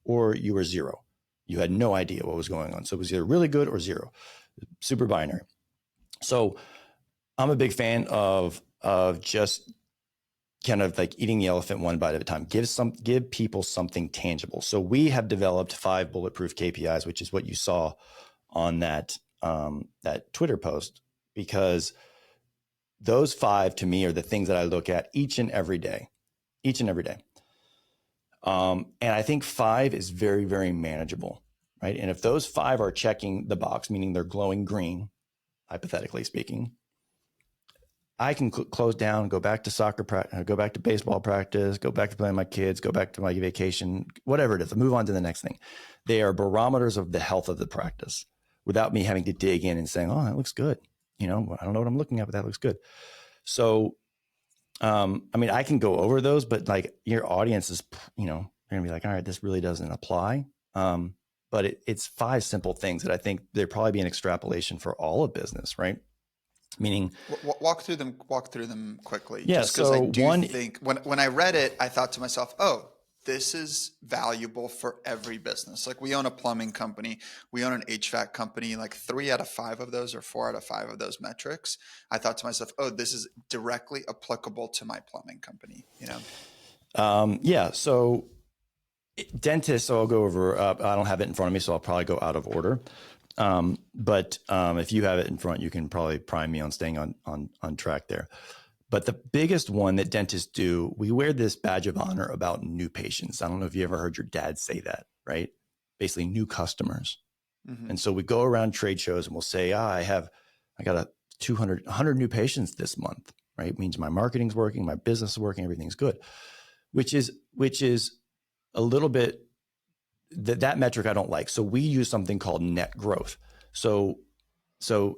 or you were 0. You had no idea what was going on. So it was either really good or 0, super binary. So I'm a big fan of just kind of like eating the elephant one bite at a time. Give people something tangible. So we have developed 5 bulletproof KPIs, which is what you saw on that Twitter post, because those 5 to me are the things that I look at each and every day. And I think 5 is very, very manageable, right? And if those 5 are checking the box, meaning they're glowing green, hypothetically speaking, I can close down, go back to soccer practice, go back to baseball practice, go back to playing my kids, go back to my vacation, whatever it is, move on to the next thing. They are barometers of the health of the practice without me having to dig in and saying, oh, that looks good. I don't know what I'm looking at, but that looks good. So, I mean, I can go over those, but like your audience is, they're gonna be like, all right, this really doesn't apply. But it's 5 simple things that I think there'd probably be an extrapolation for all of business, right? Meaning, walk through them quickly. Yeah. Just because I do think when I read it, I thought to myself, oh, this is valuable for every business. Like we own a plumbing company, we own an HVAC company, like 3 out of 5 of those or 4 out of 5 of those metrics. I thought to myself, oh, this is directly applicable to my plumbing company, Yeah. So dentists, so I'll go over, I don't have it in front of me, so I'll probably go out of order. But if you have it in front, you can probably prime me on staying on track there. But the biggest one that dentists do, we wear this badge of honor about new patients. I don't know if you ever heard your dad say that, right? Basically new customers. Mm-hmm. And so we go around trade shows and we'll say, I got 100 new patients this month, right? It means my marketing's working, my business is working, everything's good, which is a little bit, that metric I don't like. So we use something called net growth. So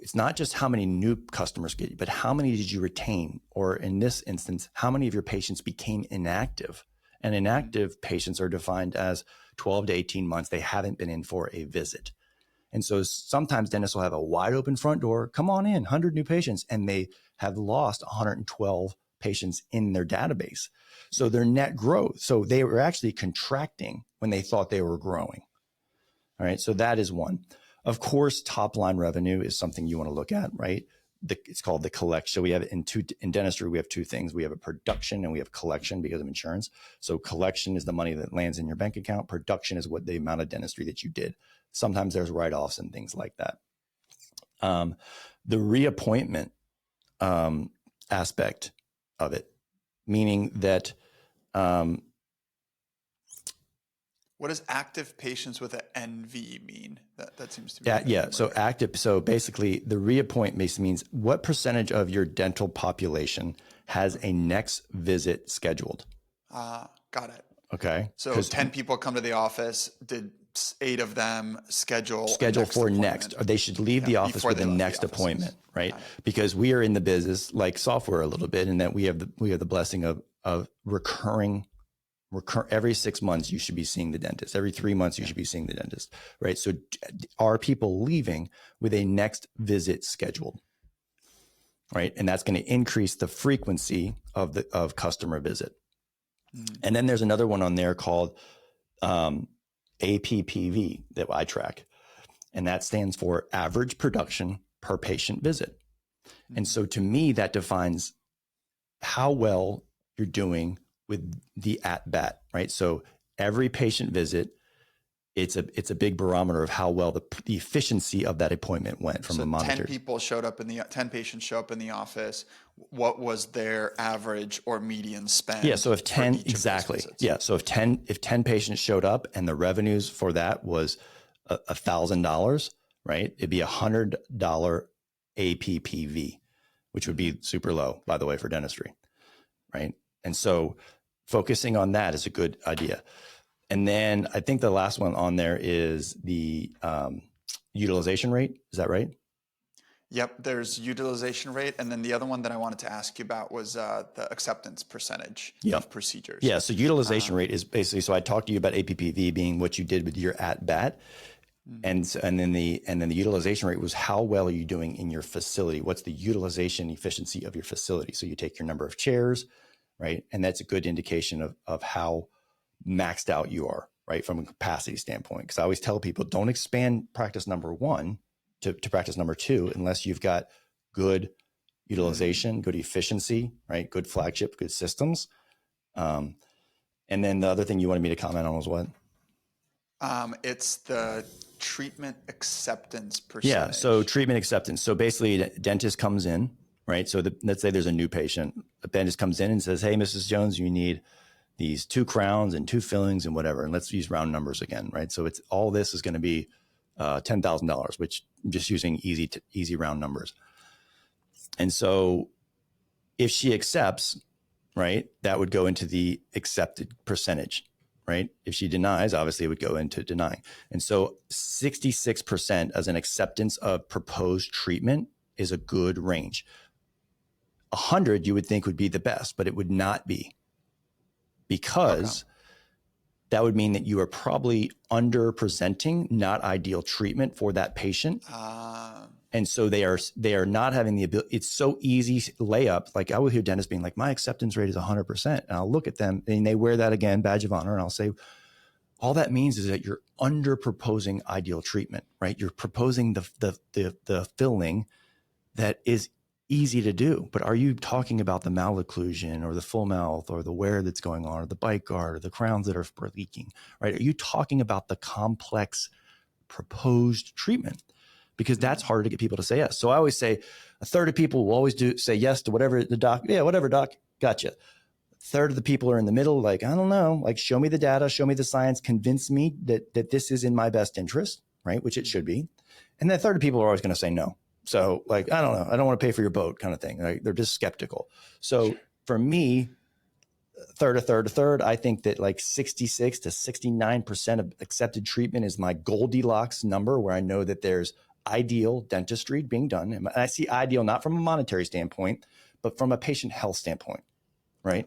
it's not just how many new customers get you, but how many did you retain? Or in this instance, how many of your patients became inactive? And inactive patients are defined as 12 to 18 months. They haven't been in for a visit. And so sometimes dentists will have a wide open front door, come on in, 100 new patients, and they have lost 112 patients in their database. So their net growth. So they were actually contracting when they thought they were growing. All right. So that is one. Of course, top line revenue is something you want to look at, right? It's called the collection. So we have in dentistry, we have 2 things. We have a production and we have collection because of insurance. So collection is the money that lands in your bank account. Production is what the amount of dentistry that you did. Sometimes there's write-offs and things like that. The reappointment aspect of it, meaning that what does active patients with an NV mean? That seems to be So active. So basically, the reappointment means what percentage of your dental population has a next visit scheduled. Got it. Okay. So 10 people come to the office. Did 8 of them schedule for next, or they should leave the office with the next appointment, right? Because we are in the business like software a little bit, and that we have the blessing of recurring every 6 months you should be seeing the dentist. Every 3 months you should be seeing the dentist, right? So are people leaving with a next visit scheduled, right? And that's going to increase the frequency of customer visit. And then there's another one on there called APPV that I track, and that stands for average production per patient visit. And so to me, that defines how well you're doing with the at bat, right? So every patient visit, it's a big barometer of how well the efficiency of that appointment went from a monetary. 10 patients show up in the office. What was their average or median spend? Yeah. So if 10, exactly. Yeah. So if 10 patients showed up and the revenues for that was $1,000, right? It'd be $100 APPV, which would be super low, by the way, for dentistry, right? And so focusing on that is a good idea. And then I think the last one on there is the utilization rate. Is that right? Yep, there's utilization rate. And then the other one that I wanted to ask you about was the acceptance percentage of procedures. Yeah, so utilization rate is basically, so I talked to you about APPV being what you did with your at bat. And then the utilization rate was how well are you doing in your facility? What's the utilization efficiency of your facility? So you take your number of chairs, right? And that's a good indication of how maxed out you are, right? From a capacity standpoint. Because I always tell people, don't expand practice number 1 to practice number 2 unless you've got good utilization, good efficiency, right? Good flagship, good systems. And then the other thing you wanted me to comment on was what? It's the treatment acceptance percentage. Yeah, so treatment acceptance. So basically, a dentist comes in, right? So let's say there's a new patient. A dentist comes in and says, hey, Mrs. Jones, you need these 2 crowns and 2 fillings and whatever. And let's use round numbers again, right? So it's all this is going to be $10,000, which I'm just using easy round numbers. And so if she accepts, right, that would go into the accepted percentage, right? If she denies, obviously it would go into denying. And so 66% as an acceptance of proposed treatment is a good range. 100 you would think would be the best, but it would not be, because that would mean that you are probably under presenting not ideal treatment for that patient. And so they are not having the ability. It's so easy layup. Like I would hear dentists being like, my acceptance rate is 100%. And I'll look at them and they wear that again, badge of honor. And I'll say, all that means is that you're under proposing ideal treatment, right? You're proposing the filling that is easy to do, but are you talking about the malocclusion or the full mouth or the wear that's going on or the bite guard or the crowns that are leaking, right? Are you talking about the complex proposed treatment? Because that's harder to get people to say yes. So I always say a third of people will always say yes to whatever the doc, whatever doc, gotcha. A third of the people are in the middle, like, I don't know, like show me the data, show me the science, convince me that this is in my best interest, right? Which it should be. And then a third of people are always going to say no. So like, I don't know, I don't want to pay for your boat kind of thing. Right? They're just skeptical. So for me, a third, I think that like 66 to 69% of accepted treatment is my Goldilocks number, where I know that there's ideal dentistry being done. And I see ideal not from a monetary standpoint, but from a patient health standpoint, right?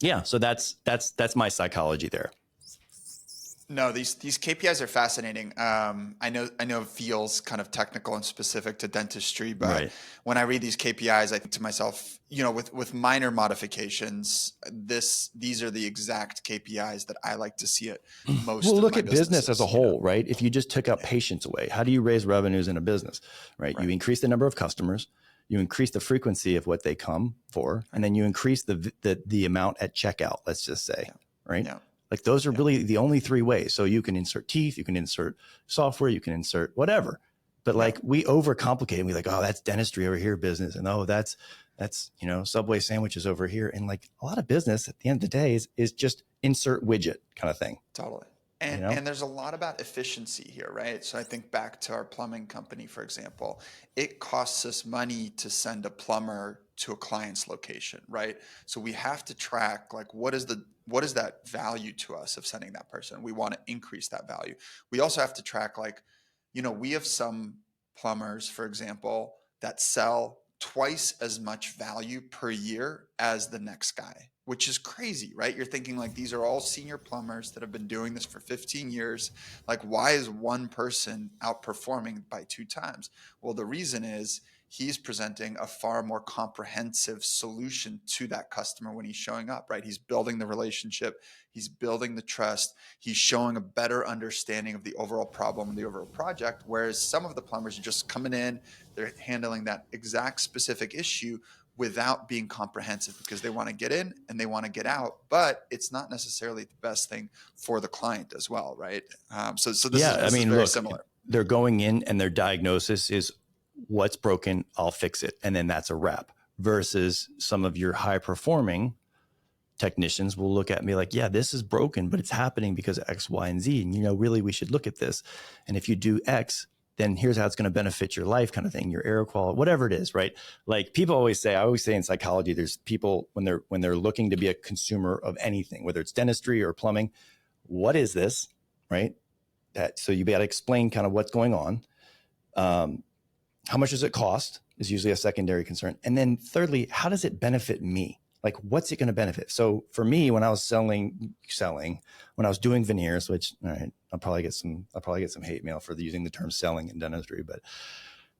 Yeah, so that's my psychology there. No, these KPIs are fascinating. I know it feels kind of technical and specific to dentistry, but when I read these KPIs, I think to myself, with minor modifications, these are the exact KPIs that I like to see it most. Well, look at business as a whole, right? If you just took out patients away, how do you raise revenues in a business, right? You increase the number of customers, you increase the frequency of what they come for, and then you increase the amount at checkout, let's just say, right? Yeah. Like those are really the only 3 ways. So you can insert teeth, you can insert software, you can insert whatever. But like we overcomplicate and we like, oh, that's dentistry over here, business. And oh, that's Subway sandwiches over here. And like a lot of business at the end of the day is just insert widget kind of thing. Totally. And there's a lot about efficiency here, right? So I think back to our plumbing company, for example, it costs us money to send a plumber to a client's location, right? So we have to track, like, what is that value to us of sending that person? We want to increase that value. We also have to track, like, we have some plumbers, for example, that sell twice as much value per year as the next guy, which is crazy, right? You're thinking, like, these are all senior plumbers that have been doing this for 15 years. Like, why is one person outperforming by 2 times? Well, the reason is he's presenting a far more comprehensive solution to that customer when he's showing up, right? He's building the relationship, he's building the trust, he's showing a better understanding of the overall problem and the overall project. Whereas some of the plumbers are just coming in, they're handling that exact specific issue without being comprehensive, because they want to get in and they want to get out, but it's not necessarily the best thing for the client as well, right? So this is very look, similar. They're going in and their diagnosis is what's broken, I'll fix it. And then that's a wrap. Versus some of your high performing technicians will look at me like, yeah, this is broken, but it's happening because of X, Y, and Z. And, really, we should look at this. And if you do X, then here's how it's going to benefit your life, kind of thing, your air quality, whatever it is, right? Like I always say in psychology, there's people when they're looking to be a consumer of anything, whether it's dentistry or plumbing, what is this, right? So you got to explain kind of what's going on. How much does it cost is usually a secondary concern. And then thirdly, how does it benefit me? Like, what's it going to benefit? So for me, when I was selling, when I was doing veneers, which, all right, I'll probably get some hate mail for using the term selling in dentistry, but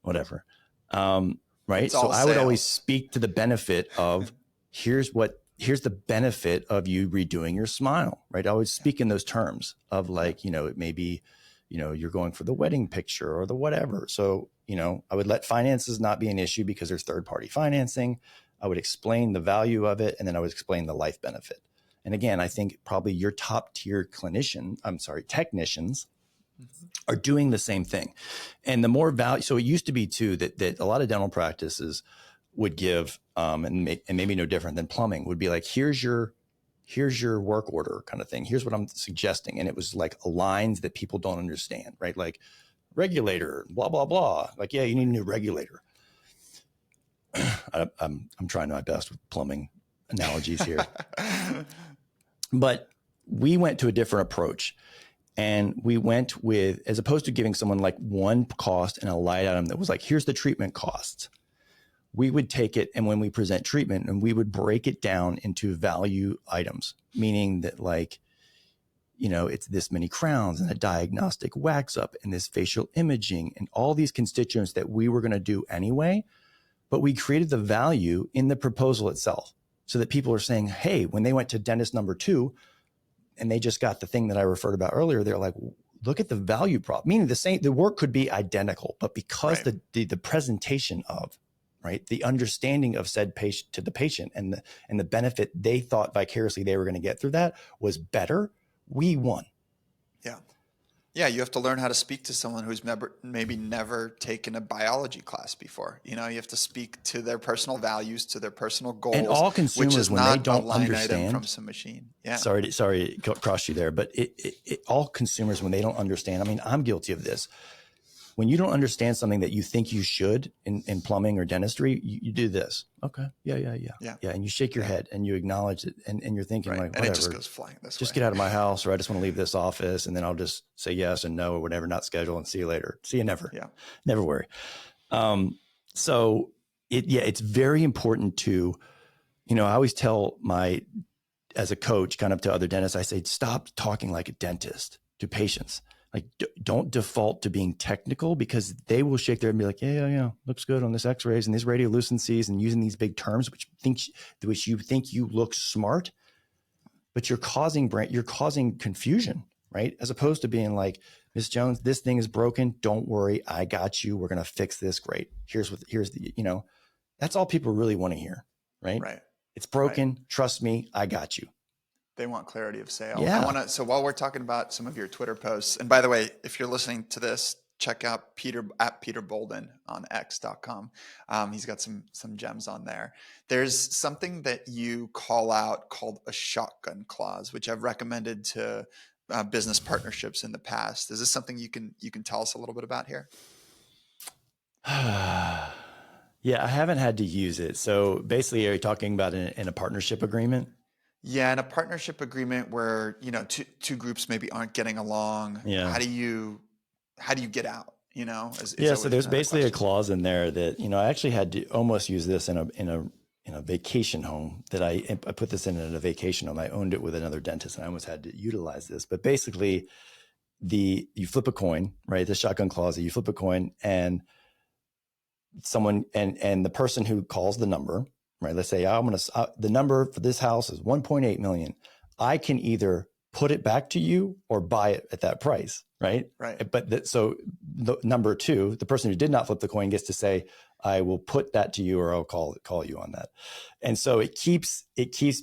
whatever. Right. So I would always speak to the benefit of here's the benefit of you redoing your smile, right? I would speak in those terms of, like, it may be, you're going for the wedding picture or the whatever. So, I would let finances not be an issue because there's third-party financing. I would explain the value of it, and then I would explain the life benefit. And again, I think probably your top tier technicians are doing the same thing. And the more value, so it used to be too that a lot of dental practices would give, and maybe no different than plumbing, would be like, here's your work order kind of thing. Here's what I'm suggesting. And it was like lines that people don't understand, right? Like regulator, blah, blah, blah. Like, yeah, you need a new regulator. I'm trying my best with plumbing analogies here. But we went to a different approach. And we went with, as opposed to giving someone like one cost and a light item that was like, here's the treatment costs, we would take it, and when we present treatment, and we would break it down into value items, meaning that, like, it's this many crowns and a diagnostic wax up and this facial imaging and all these constituents that we were going to do anyway. But we created the value in the proposal itself so that people are saying, hey, when they went to dentist number 2 and they just got the thing that I referred about earlier, they're like, look at the value prop, meaning the work could be identical, but because the presentation of, right, the understanding of said patient to the patient and the benefit they thought vicariously they were going to get through that was better, we won. Yeah. Yeah, you have to learn how to speak to someone who's maybe never taken a biology class before. You have to speak to their personal values, to their personal goals. And all consumers, which is when not they don't a line understand item from some machine. Yeah. Sorry to cross you there, but all consumers, when they don't understand, I mean, I'm guilty of this. When you don't understand something that you think you should in plumbing or dentistry, you do this. Okay. Yeah. And you shake your head and you acknowledge it. And you're thinking, like, whatever. And it just goes flying this way. Just get out of my house, or I just want to leave this office, and then I'll just say yes and no or whatever, not schedule, and see you later. See you never. Yeah. Never worry. So it's very important to, I always tell as a coach, kind of to other dentists, I say, stop talking like a dentist to patients. Like, don't default to being technical, because they will shake their head and be like, yeah, looks good on this x-rays and these radiolucencies, and using these big terms, which you think you look smart, but you're causing confusion, right? As opposed to being like, Miss Jones, this thing is broken. Don't worry. I got you. We're going to fix this. Great. Here's the, that's all people really want to hear, right? Right. It's broken. Right. Trust me. I got you. They want clarity of sale. Yeah. So while we're talking about some of your Twitter posts, and by the way, if you're listening to this, check out Peter Boulden on x.com. He's got some gems on there. There's something that you call out called a shotgun clause, which I've recommended to business partnerships in the past. Is this something you can tell us a little bit about here? Yeah, I haven't had to use it. So basically, are you talking about in a partnership agreement? Yeah, in a partnership agreement where, two groups maybe aren't getting along, Yeah. how do you get out, is Yeah, so always there's another basically a question. clause in there that, I actually had to almost use this in a vacation home that I put this in a vacation home. I owned it with another dentist and I almost had to utilize this. But basically, you flip a coin, right? The shotgun clause, you flip a coin and someone and the person who calls the number, right? Let's say the number for this house is 1.8 million. I can either put it back to you or buy it at that price, right? Right. But so the number two, the person who did not flip the coin gets to say, I will put that to you or I'll call you on that. And so it keeps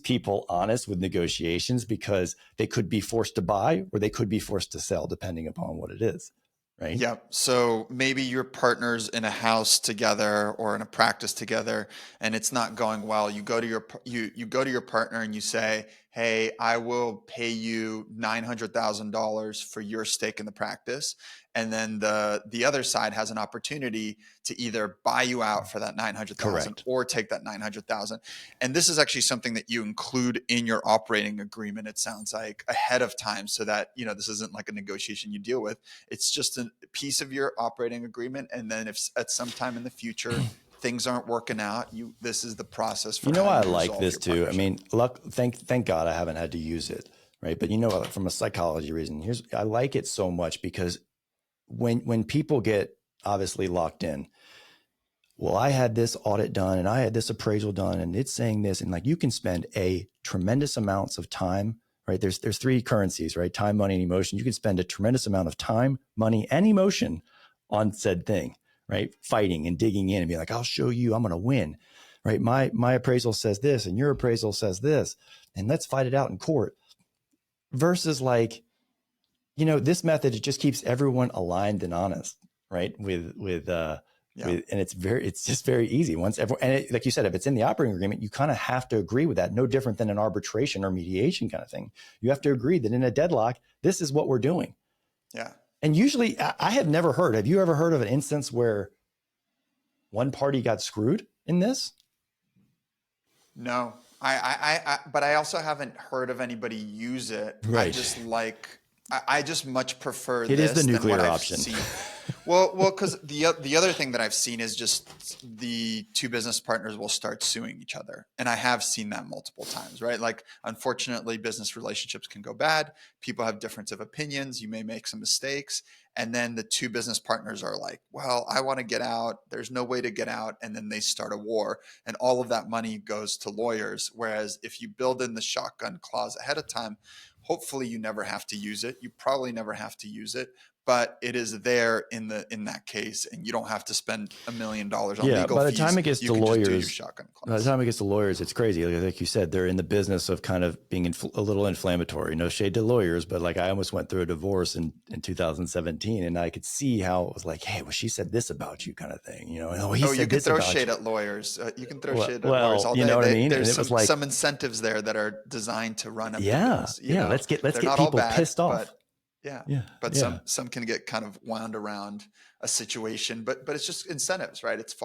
people honest with negotiations because they could be forced to buy or they could be forced to sell depending upon what it is, right? Yeah. So maybe you're partners in a house together or in a practice together, and it's not going well. You go to you go to your partner and you say, "Hey, I will pay you $900,000 for your stake in the practice," and then the other side has an opportunity to either buy you out for that 900,000 Correct. or take that 900,000. And this is actually something that you include in your operating agreement. It sounds like ahead of time, so that this isn't like a negotiation you deal with. It's just a piece of your operating agreement. And then if at some time in the future things aren't working out, this is the process for how I you like resolve this your too. I partnership. mean, thank God I haven't had to use it, right? But from a psychology reason, I like it so much because when people get obviously locked in, well, I had this audit done and I had this appraisal done and it's saying this, and like you can spend a tremendous amounts of time, right? There's three currencies, right? Time, money, and emotion. You can spend a tremendous amount of time, money, and emotion on said thing, right? Fighting and digging in and being like, I'll show you, I'm going to win, right? My appraisal says this and your appraisal says this, and let's fight it out in court. Versus like, this method, it just keeps everyone aligned and honest, right? Yeah. And it's just very easy once everyone, and like you said, if it's in the operating agreement, you kind of have to agree with that. No different than an arbitration or mediation kind of thing. You have to agree that in a deadlock, this is what we're doing. Yeah. And usually I have never heard, have you ever heard of an instance where one party got screwed in this? No, but I also haven't heard of anybody use it. Right. I just much prefer It is the this than what nuclear I've option. seen. Well, because the other thing that I've seen is just the two business partners will start suing each other, and I have seen that multiple times, right? Like, unfortunately, business relationships can go bad. People have difference of opinions. You may make some mistakes, and then the two business partners are like, "Well, I want to get out. There's no way to get out," and then they start a war, and all of that money goes to lawyers. Whereas if you build in the shotgun clause ahead of time, hopefully you never have to use it. You probably never have to use it, but it is there in that case, and you don't have to spend $1 million on Yeah, legal by the fees. time it gets You to can just do your lawyers, shotgun by the clause. time it gets to lawyers, it's crazy. Like you said, they're in the business of kind of being a little inflammatory. No shade to lawyers, but like I almost went through a divorce in 2017, and I could see how it was like, hey, well, she said this about you, kind of thing. And he Oh, you said can this throw about shade you. at lawyers. You can throw Well, shade at lawyers well, all you day. know what I mean? And There's it was like, some incentives there that are designed to run up the yeah, bills. yeah, let's They're get not all people bad, pissed off. but yeah, Yeah, but yeah. some can get kind of wound around a situation. But it's just incentives, right? It's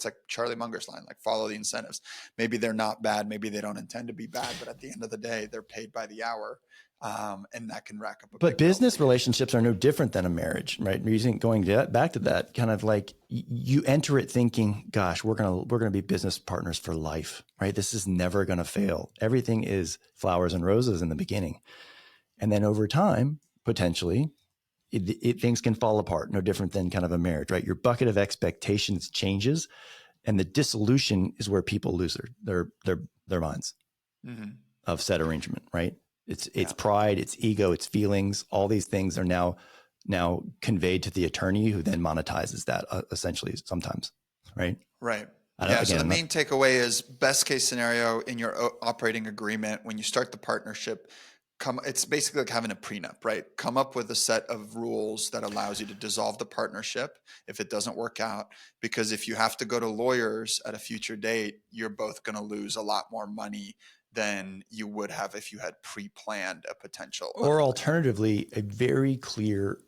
like Charlie Munger's line, like follow the incentives. Maybe they're not bad, maybe they don't intend to be bad, but at the end of the day, they're paid by the hour, and that can rack up a But big bill for business you. relationships are no different than a marriage, right? Back to that, kind of like you enter it thinking, "Gosh, we're gonna be business partners for life, right? This is never gonna fail. Everything is flowers and roses in the beginning, and then over time, potentially, things can fall apart. No different than kind of a marriage, right? Your bucket of expectations changes, and the dissolution is where people lose their minds Mm-hmm. of said arrangement, right? It's Yeah. pride, it's ego, it's feelings. All these things are now conveyed to the attorney, who then monetizes that essentially sometimes, right? Right. Yeah. So the I'm not. main takeaway is best case scenario in your operating agreement when you start the partnership. It's basically like having a prenup, right? Come up with a set of rules that allows you to dissolve the partnership if it doesn't work out. Because if you have to go to lawyers at a future date, you're both going to lose a lot more money than you would have if you had pre-planned a potential Or unalignment. alternatively, a very clear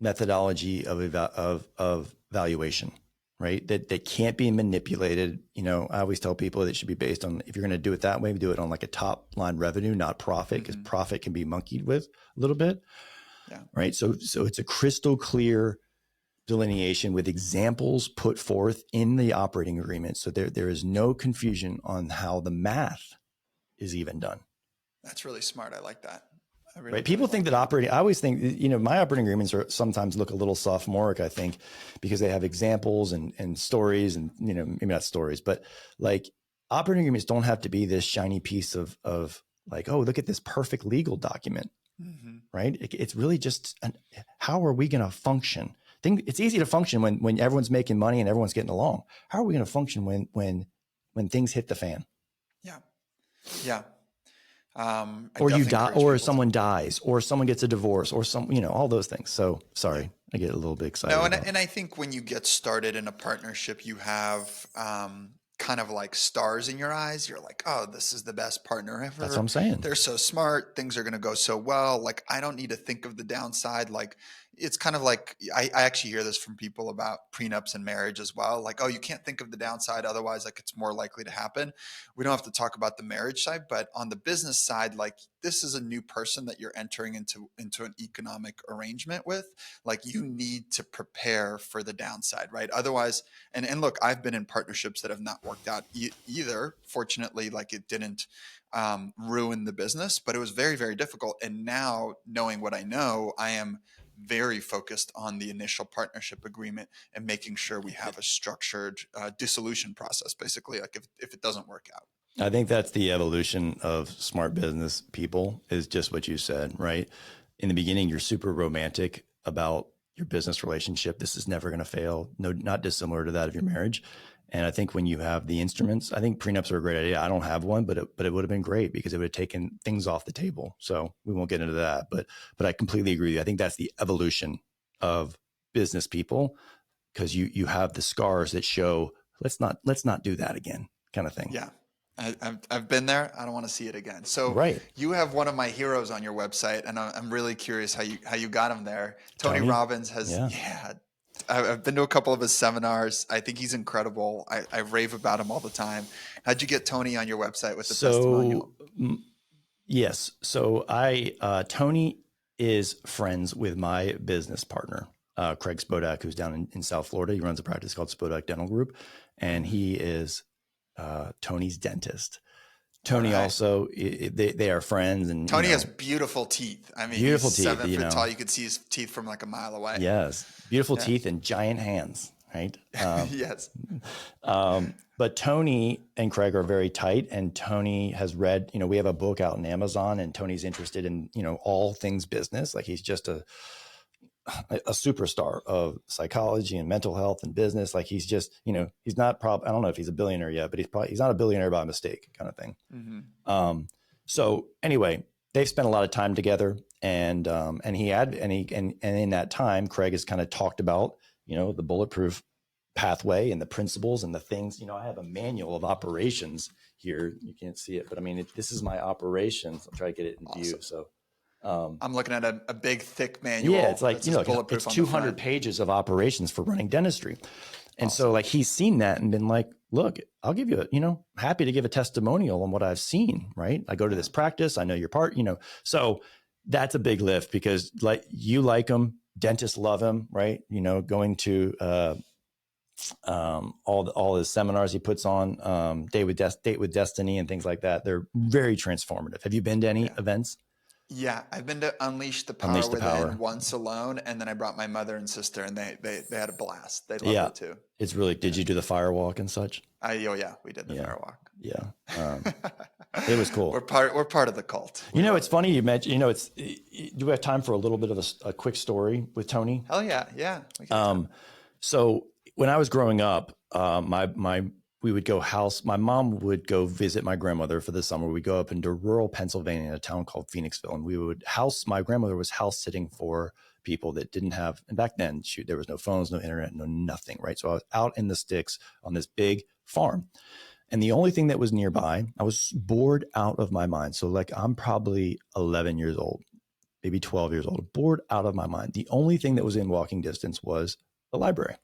methodology of valuation, right? That can't be manipulated. You know, I always tell people that it should be based on, if you're going to do it that way, do it on like a top line revenue, not profit, because profit can be monkeyed with a little bit. Yeah. Right. So it's a crystal clear delineation with examples put forth in the operating agreement. So there is no confusion on how the math is even done. That's really smart. I like that. Right. People think that I always think, you know, my operating agreements are sometimes look a little sophomoric, I think, because they have examples and stories and, you know, maybe not stories, but like operating agreements don't have to be this shiny piece of like, oh, look at this perfect legal document. Right. It's really just how are we going to function? It's easy to function when everyone's making money and everyone's getting along. How are we going to function when things hit the fan? Yeah. Yeah. Or you die, or someone dies, or someone gets a divorce, or some, you know, all those things. So sorry, I get a little bit excited. No, and I think when you get started in a partnership, you have kind of like stars in your eyes. You're like, oh, this is the best partner ever. That's what I'm saying. They're so smart. Things are going to go so well. Like, I don't need to think of the downside. Like, it's kind of like, I actually hear this from people about prenups and marriage as well. Like, oh, you can't think of the downside. Otherwise, like, it's more likely to happen. We don't have to talk about the marriage side, but on the business side, like, this is a new person that you're entering into an economic arrangement with. Like, you need to prepare for the downside, right? Otherwise, and look, I've been in partnerships that have not worked out either. Fortunately, like, it didn't ruin the business, but it was very, very difficult. And now, knowing what I know, I am very focused on the initial partnership agreement and making sure we have a structured dissolution process, basically, like if it doesn't work out. I think that's the evolution of smart business people, is just what you said, right? In the beginning, you're super romantic about your business relationship. This is never going to fail. No, not dissimilar to that of your marriage. And I think when you have the instruments, I think prenups are a great idea. I don't have one, but it would have been great because it would have taken things off the table. So we won't get into that, but I completely agree with you. I think that's the evolution of business people, because you have the scars that show, let's not do that again, kind of thing. Yeah. I've been there. I don't want to see it again. So right. You have one of my heroes on your website, and I'm really curious how you got him there. Tony Robbins has, yeah. I've been to a couple of his seminars. I think he's incredible. I rave about him all the time. How'd you get Tony on your website with the testimonial? Yes. So Tony is friends with my business partner, Craig Spodak, who's down in South Florida. He runs a practice called Spodak Dental Group, and he is Tony's dentist. Tony also, they are friends, and Tony has beautiful teeth. I mean, beautiful he's teeth, 7 foot tall. You could see his teeth from like a mile away. Yes, beautiful teeth and giant hands, right? Yes. But Tony and Craig are very tight, and Tony has read. You know, we have a book out on Amazon, and Tony's interested in all things business. Like, he's just a superstar of psychology and mental health and business. Like, he's just, he's not I don't know if he's a billionaire yet, but he's not a billionaire by mistake, kind of thing. Mm-hmm. So anyway, they've spent a lot of time together, and in that time, Craig has kind of talked about, the bulletproof pathway and the principles and the things. I have a manual of operations here. You can't see it, but I mean, this is my operations. I'll try to get it in view. So I'm looking at a big, thick manual. Yeah, it's like, it's 200 pages of operations for running dentistry. And so like, he's seen that and been like, look, I'll give you happy to give a testimonial on what I've seen, right? I go to this practice. I know your part, so that's a big lift, because like, you like him, dentists love him, right? Going to all his seminars he puts on, Date with Destiny and things like that. They're very transformative. Have you been to any events? Yeah, I've been to Unleash the Power Within once alone, and then I brought my mother and sister, and they had a blast. They loved it too. It's really. Did you do the firewalk and such? Yeah, we did the firewalk. Yeah, it was cool. We're part of the cult. It's funny you mentioned. Do we have time for a little bit of a quick story with Tony? Hell yeah. So when I was growing up, we would go my mom would go visit my grandmother for the summer. We'd go up into rural Pennsylvania in a town called Phoenixville, and my grandmother was house sitting for people that didn't have, and back then, there was no phones, no internet, no nothing, right? So I was out in the sticks on this big farm, and the only thing that was nearby, I was bored out of my mind. So like, I'm probably 11 years old. maybe 12 years old, bored out of my mind. The only thing that was in walking distance was the library.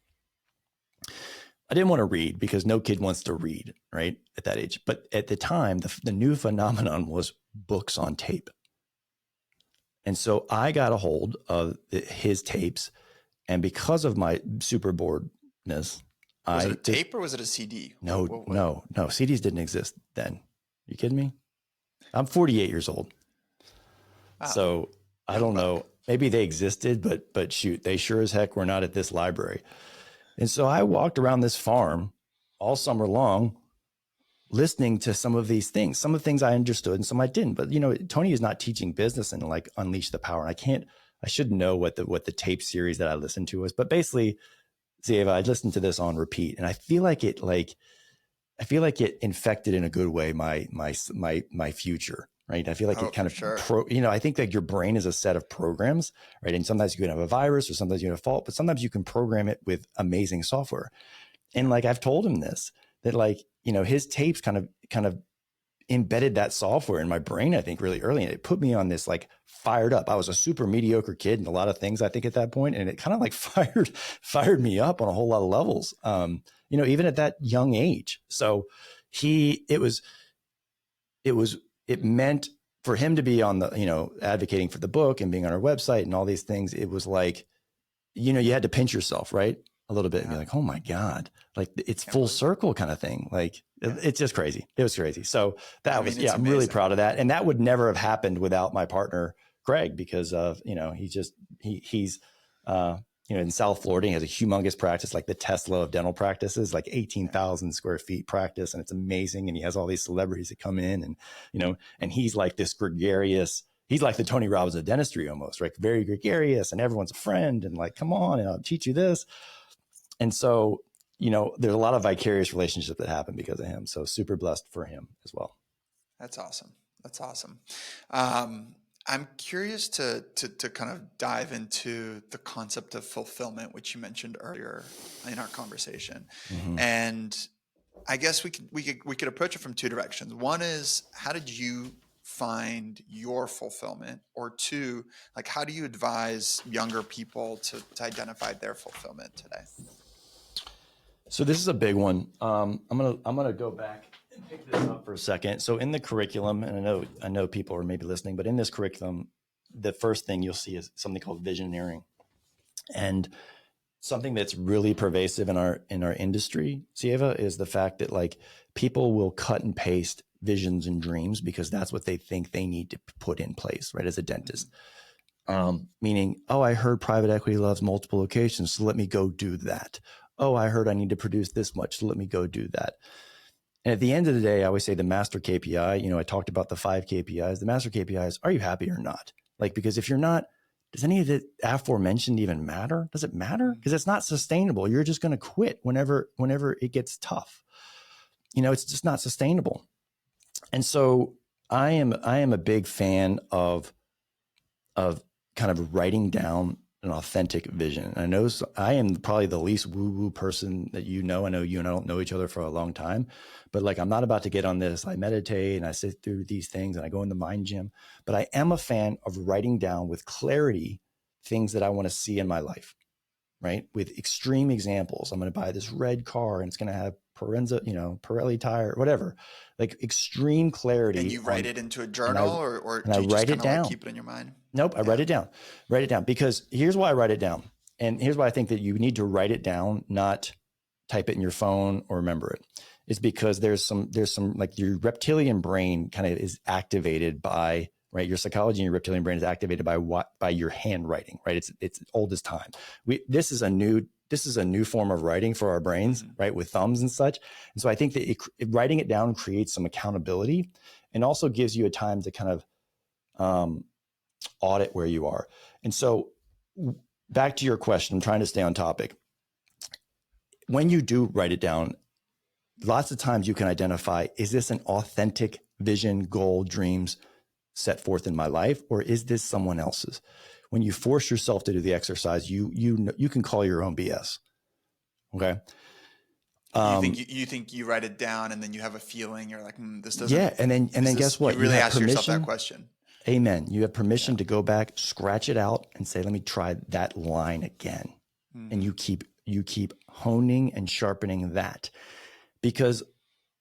I didn't want to read because no kid wants to read, right, at that age. But at the time, the new phenomenon was books on tape. And so I got a hold of his tapes. And because of my super boredness, was it a tape or was it a CD? No. CDs didn't exist then. You kidding me? I'm 48 years old. Wow. So I don't know. Maybe they existed, but shoot, they sure as heck were not at this library. And so I walked around this farm all summer long, listening to some of these things. Some of the things I understood and some I didn't. But you know, Tony is not teaching business and like unleash the power. And I should know what the tape series that I listened to was. But basically, Sieva, I listened to this on repeat, and I feel like it infected in a good way my future. Right. I feel like it kind of, I think that your brain is a set of programs, right? And sometimes you can have a virus or sometimes you have a fault, but sometimes you can program it with amazing software. And like, I've told him this, that like, you know, his tapes kind of embedded that software in my brain, I think really early. And it put me on this, like fired up. I was a super mediocre kid in a lot of things, I think at that point. And it kind of like fired me up on a whole lot of levels, you know, even at that young age. So it meant for him to be on the, you know, advocating for the book and being on our website and all these things. It was like, you know, you had to pinch yourself, right? A little bit and be like, oh my God, like it's full circle kind of thing. Like it's just crazy. It was crazy. So I'm really proud of that. And that would never have happened without my partner, Greg, because of, you know, he's you know, in South Florida, he has a humongous practice, like the Tesla of dental practices, like 18,000 square feet practice. And it's amazing. And he has all these celebrities that come in and, you know, and he's like this gregarious, he's like the Tony Robbins of dentistry almost, right? Very gregarious and everyone's a friend and like, come on, and I'll teach you this. And so, you know, there's a lot of vicarious relationships that happen because of him. So super blessed for him as well. That's awesome. That's awesome. I'm curious to kind of dive into the concept of fulfillment, which you mentioned earlier in our conversation. Mm-hmm. And I guess we could approach it from two directions. One is, how did you find your fulfillment? Or two, like, how do you advise younger people to identify their fulfillment today? So this is a big one. I'm gonna go back and pick this up for a second. So in the curriculum, and I know people are maybe listening, but in this curriculum, the first thing you'll see is something called visioneering, and something that's really pervasive in our industry, Sieva, is the fact that like people will cut and paste visions and dreams because that's what they think they need to put in place, right? As a dentist, meaning, oh, I heard private equity loves multiple locations, so let me go do that. Oh, I heard I need to produce this much, so let me go do that. And at the end of the day, I always say the master KPI, you know, I talked about the 5 KPIs. The master KPI is, are you happy or not? Like, because if you're not, does any of the aforementioned even matter? Does it matter? Because it's not sustainable. You're just going to quit whenever it gets tough. You know, it's just not sustainable. And so I am a big fan of kind of writing down an authentic vision. And I know I am probably the least woo-woo person that you know. I know you and I don't know each other for a long time, but like, I'm not about to get on this. I meditate and I sit through these things and I go in the mind gym, but I am a fan of writing down with clarity things that I want to see in my life, right? With extreme examples. I'm going to buy this red car and it's going to have Pirelli tire, whatever, like extreme clarity. And you write it into a journal or do you write just it down. Like keep it in your mind? Nope. I write it down because here's why I write it down. And here's why I think that you need to write it down, not type it in your phone or remember it. It's because there's some like your reptilian brain kind of is activated by, right? Your psychology and your reptilian brain is activated by your handwriting, right? It's old as time. This is a new form of writing for our brains, right? With thumbs and such. And so I think that writing it down creates some accountability and also gives you a time to kind of audit where you are. And so back to your question, I'm trying to stay on topic. When you do write it down, lots of times you can identify, is this an authentic vision, goal, dreams set forth in my life, or is this someone else's? When you force yourself to do the exercise, you can call your own BS. Okay. You think you write it down and then you have a feeling, you're like, this doesn't. Yeah. And then guess what? You really ask yourself that question. Amen. You have permission to go back, scratch it out, and say, let me try that line again. And you keep honing and sharpening that. Because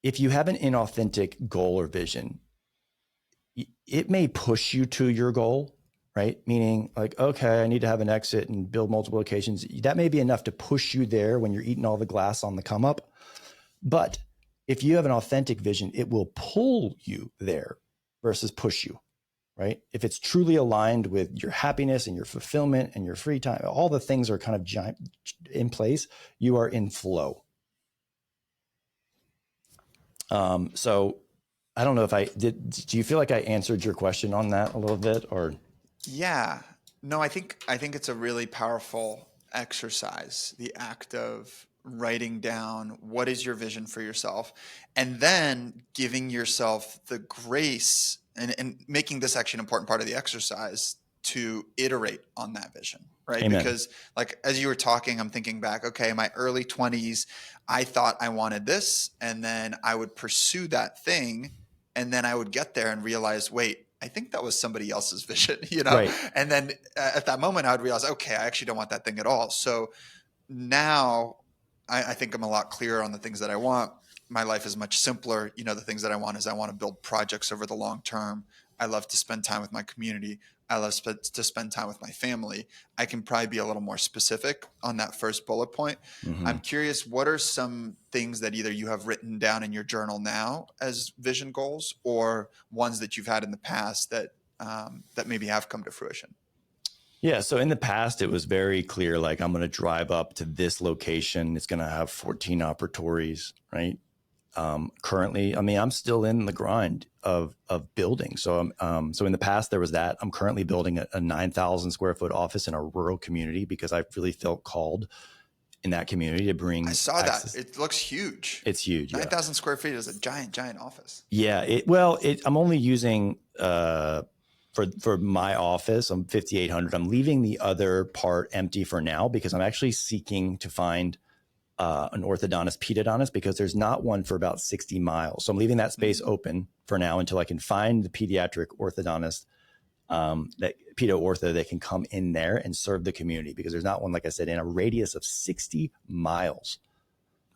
if you have an inauthentic goal or vision, it may push you to your goal, right? Meaning like, okay, I need to have an exit and build multiple locations. That may be enough to push you there when you're eating all the glass on the come up. But if you have an authentic vision, it will pull you there versus push you, right? If it's truly aligned with your happiness and your fulfillment and your free time, all the things are kind of giant in place, you are in flow. So I don't know if I did. Do you feel like I answered your question on that a little bit, or? Yeah, no, I think it's a really powerful exercise, the act of writing down what is your vision for yourself, and then giving yourself the grace and making this actually an important part of the exercise to iterate on that vision, right? Amen. Because like, as you were talking, I'm thinking back, okay, in my early 20s, I thought I wanted this, and then I would pursue that thing, and then I would get there and realize, wait, I think that was somebody else's vision, you know? Right. And then at that moment, I would realize, okay, I actually don't want that thing at all. So now I think I'm a lot clearer on the things that I want. My life is much simpler. You know, the things that I want is I want to build projects over the long term. I love to spend time with my community. I love to spend time with my family. I can probably be a little more specific on that first bullet point. Mm-hmm. I'm curious, what are some things that either you have written down in your journal now as vision goals, or ones that you've had in the past that that maybe have come to fruition? Yeah. So in the past, it was very clear, like, I'm going to drive up to this location. It's going to have 14 operatories, right? Currently, I mean, I'm still in the grind of building. So so in the past there was that. I'm currently building a 9,000 square foot office in a rural community because I really felt called in that community to bring. I saw access. That. It looks huge. It's huge. 9,000 square feet is a giant office. Yeah. I'm only using, for my office, I'm 5,800. I'm leaving the other part empty for now because I'm actually seeking to find an orthodontist, pedodontist, because there's not one for about 60 miles. So I'm leaving that space open for now until I can find the pediatric orthodontist, that pedo ortho that can come in there and serve the community, because there's not one, like I said, in a radius of 60 miles.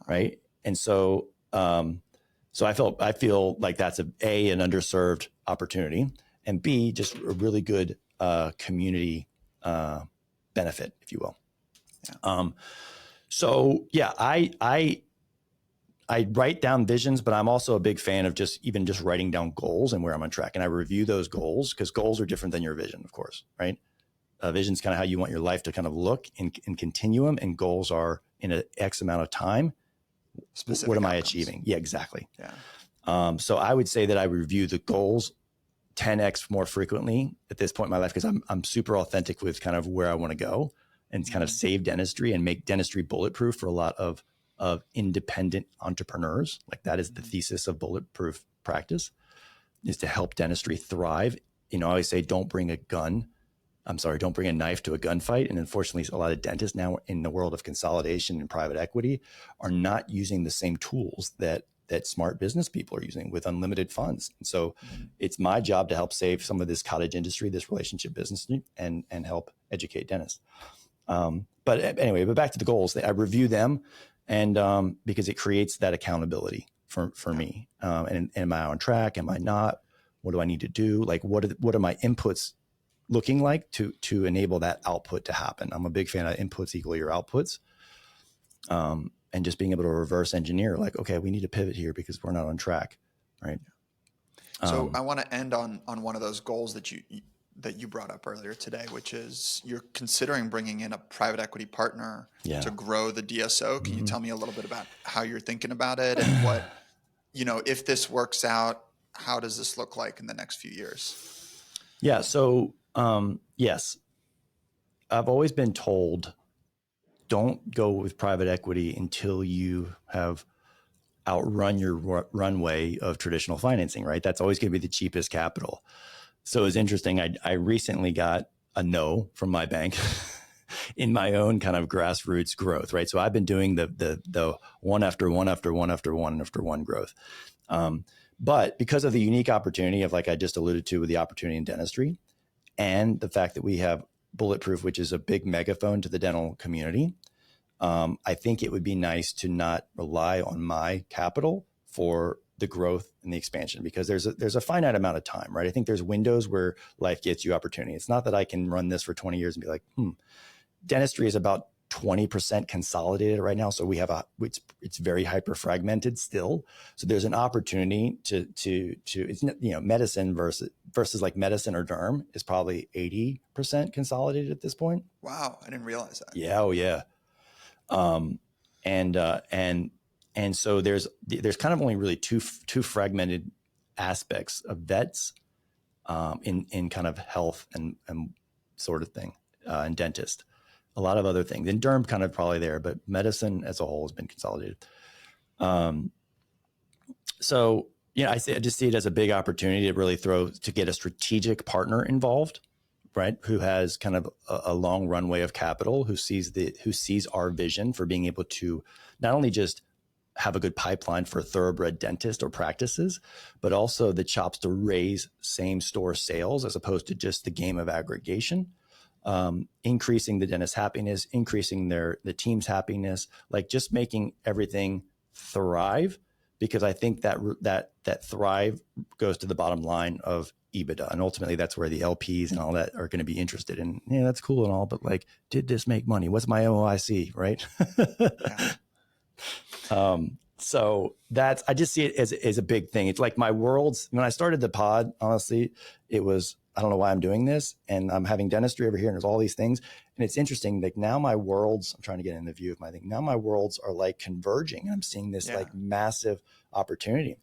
Right. And so, so I feel like that's an underserved opportunity, and B, just a really good, community, benefit, if you will. Yeah. So yeah, I write down visions, but I'm also a big fan of just writing down goals and where I'm on track. And I review those goals, because goals are different than your vision, of course, right? Vision's kind of how you want your life to kind of look in continuum, and goals are in an X amount of time. Specific what am outcomes. I achieving? Yeah, exactly. Yeah. So I would say that I review the goals 10X more frequently at this point in my life, because I'm super authentic with kind of where I want to go, and kind of save dentistry and make dentistry bulletproof for a lot of independent entrepreneurs. Like, that is the thesis of Bulletproof Practice, is to help dentistry thrive. You know, I always say, don't bring a knife to a gunfight. And unfortunately, a lot of dentists now in the world of consolidation and private equity are not using the same tools that smart business people are using with unlimited funds. And so it's my job to help save some of this cottage industry, this relationship business, and help educate dentists. But anyway, back to the goals. I review them, and because it creates that accountability for me. And am I on track? Am I not? What do I need to do? Like, what are my inputs looking like to enable that output to happen? I'm a big fan of inputs equal your outputs. And just being able to reverse engineer, like, okay, we need to pivot here because we're not on track, right? So I want to end on one of those goals that you brought up earlier today, which is you're considering bringing in a private equity partner to grow the DSO. Can you tell me a little bit about how you're thinking about it, and what, if this works out, how does this look like in the next few years? Yeah. So, yes, I've always been told, don't go with private equity until you have outrun your runway of traditional financing, right? That's always going to be the cheapest capital. So it's interesting. I recently got a no from my bank in my own kind of grassroots growth, right? So I've been doing the one after one after one after one after one growth. But because of the unique opportunity of, like I just alluded to, with the opportunity in dentistry, and the fact that we have Bulletproof, which is a big megaphone to the dental community, I think it would be nice to not rely on my capital for the growth and the expansion, because there's a finite amount of time, right? I think there's windows where life gets you opportunity. It's not that I can run this for 20 years and be like, dentistry is about 20% consolidated right now. So we have it's very hyper fragmented still. So there's an opportunity to it's, medicine versus like medicine or derm is probably 80% consolidated at this point. Wow. I didn't realize that. Yeah. Oh yeah. And so there's kind of only really two fragmented aspects of vets, in kind of health and sort of thing, and dentist. A lot of other things, and derm kind of probably there, but medicine as a whole has been consolidated. So I just see it as a big opportunity to really to get a strategic partner involved, right? Who has kind of a long runway of capital, who sees our vision for being able to not only just have a good pipeline for thoroughbred dentists or practices, but also the chops to raise same store sales as opposed to just the game of aggregation. Increasing the dentist's happiness, increasing the team's happiness, like just making everything thrive, because I think that thrive goes to the bottom line of EBITDA, and ultimately that's where the LPs and all that are going to be interested in. Yeah, that's cool and all, but like, did this make money? What's my MOIC, right? So I just see it as a big thing. It's like my worlds. When I started the pod, honestly, it was, I don't know why I'm doing this, and I'm having dentistry over here, and there's all these things. And it's interesting, like now my worlds, I'm trying to get in the view of my thing. Now my worlds are like converging, and I'm seeing this like massive opportunity.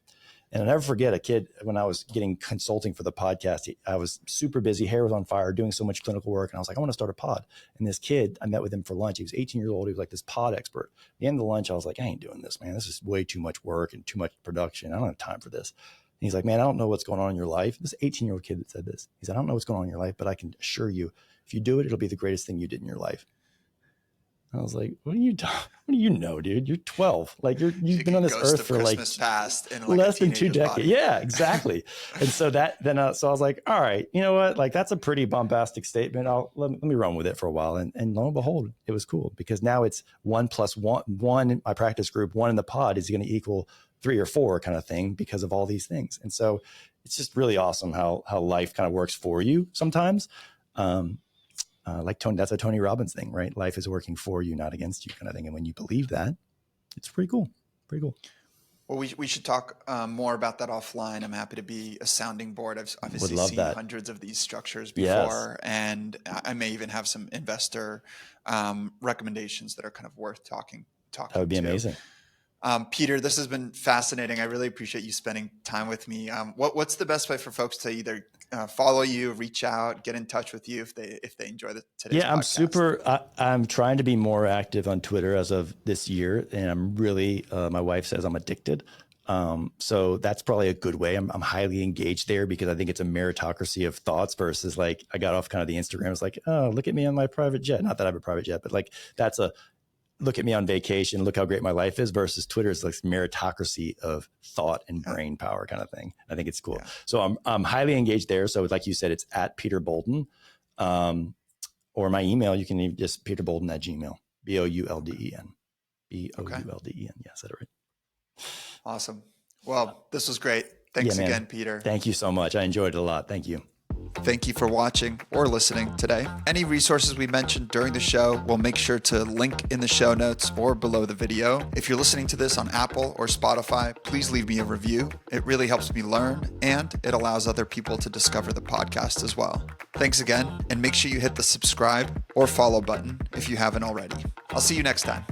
And I'll never forget a kid when I was getting consulting for the podcast. I was super busy, hair was on fire, doing so much clinical work. And I was like, I want to start a pod. And this kid, I met with him for lunch. He was 18 years old. He was like this pod expert. At the end of the lunch, I was like, I ain't doing this, man. This is way too much work and too much production. I don't have time for this. And he's like, man, I don't know what's going on in your life. This 18-year-old kid that said this. He said, I don't know what's going on in your life, but I can assure you, if you do it, it'll be the greatest thing you did in your life. I was like, what do you know, dude? You're 12. Like you've been on this earth for Christmas like past in like less than 2 decades. Yeah, exactly. And so so I was like, all right, you know what? Like that's a pretty bombastic statement. Let me run with it for a while. And lo and behold, it was cool, because now it's 1 + 1 in my practice group, 1 in the pod is going to equal 3 or 4 kind of thing because of all these things. And so it's just really awesome how life kind of works for you sometimes. Like that's a Tony Robbins thing, right? Life is working for you, not against you, kind of thing. And when you believe that, it's pretty cool. Pretty cool. Well, we should talk more about that offline. I'm happy to be a sounding board. I've obviously seen hundreds of these structures before, and I may even have some investor recommendations that are kind of worth talking. That would be amazing. Peter, this has been fascinating. I really appreciate you spending time with me. What's the best way for folks to either follow you, reach out, get in touch with you if they enjoy today's podcast? I'm trying to be more active on Twitter as of this year, and I'm really my wife says I'm addicted. So that's probably a good way. I'm highly engaged there because I think it's a meritocracy of thoughts versus like I got off kind of the Instagram. It's like, oh, look at me on my private jet. Not that I have a private jet, but like that's a look at me on vacation, look how great my life is, versus Twitter is like meritocracy of thought and brain power kind of thing. I think it's cool. Yeah. So I'm highly engaged there. So like you said, it's at Peter Boulden, or my email, you can just peterboulden@gmail, BOULDEN, BOULDEN. Yeah, said it right. Awesome. Well, this was great. Thanks again, Peter. Thank you so much. I enjoyed it a lot. Thank you. Thank you for watching or listening today. Any resources we mentioned during the show, we'll make sure to link in the show notes or below the video. If you're listening to this on Apple or Spotify, please leave me a review. It really helps me learn, and it allows other people to discover the podcast as well. Thanks again, and make sure you hit the subscribe or follow button if you haven't already. I'll see you next time.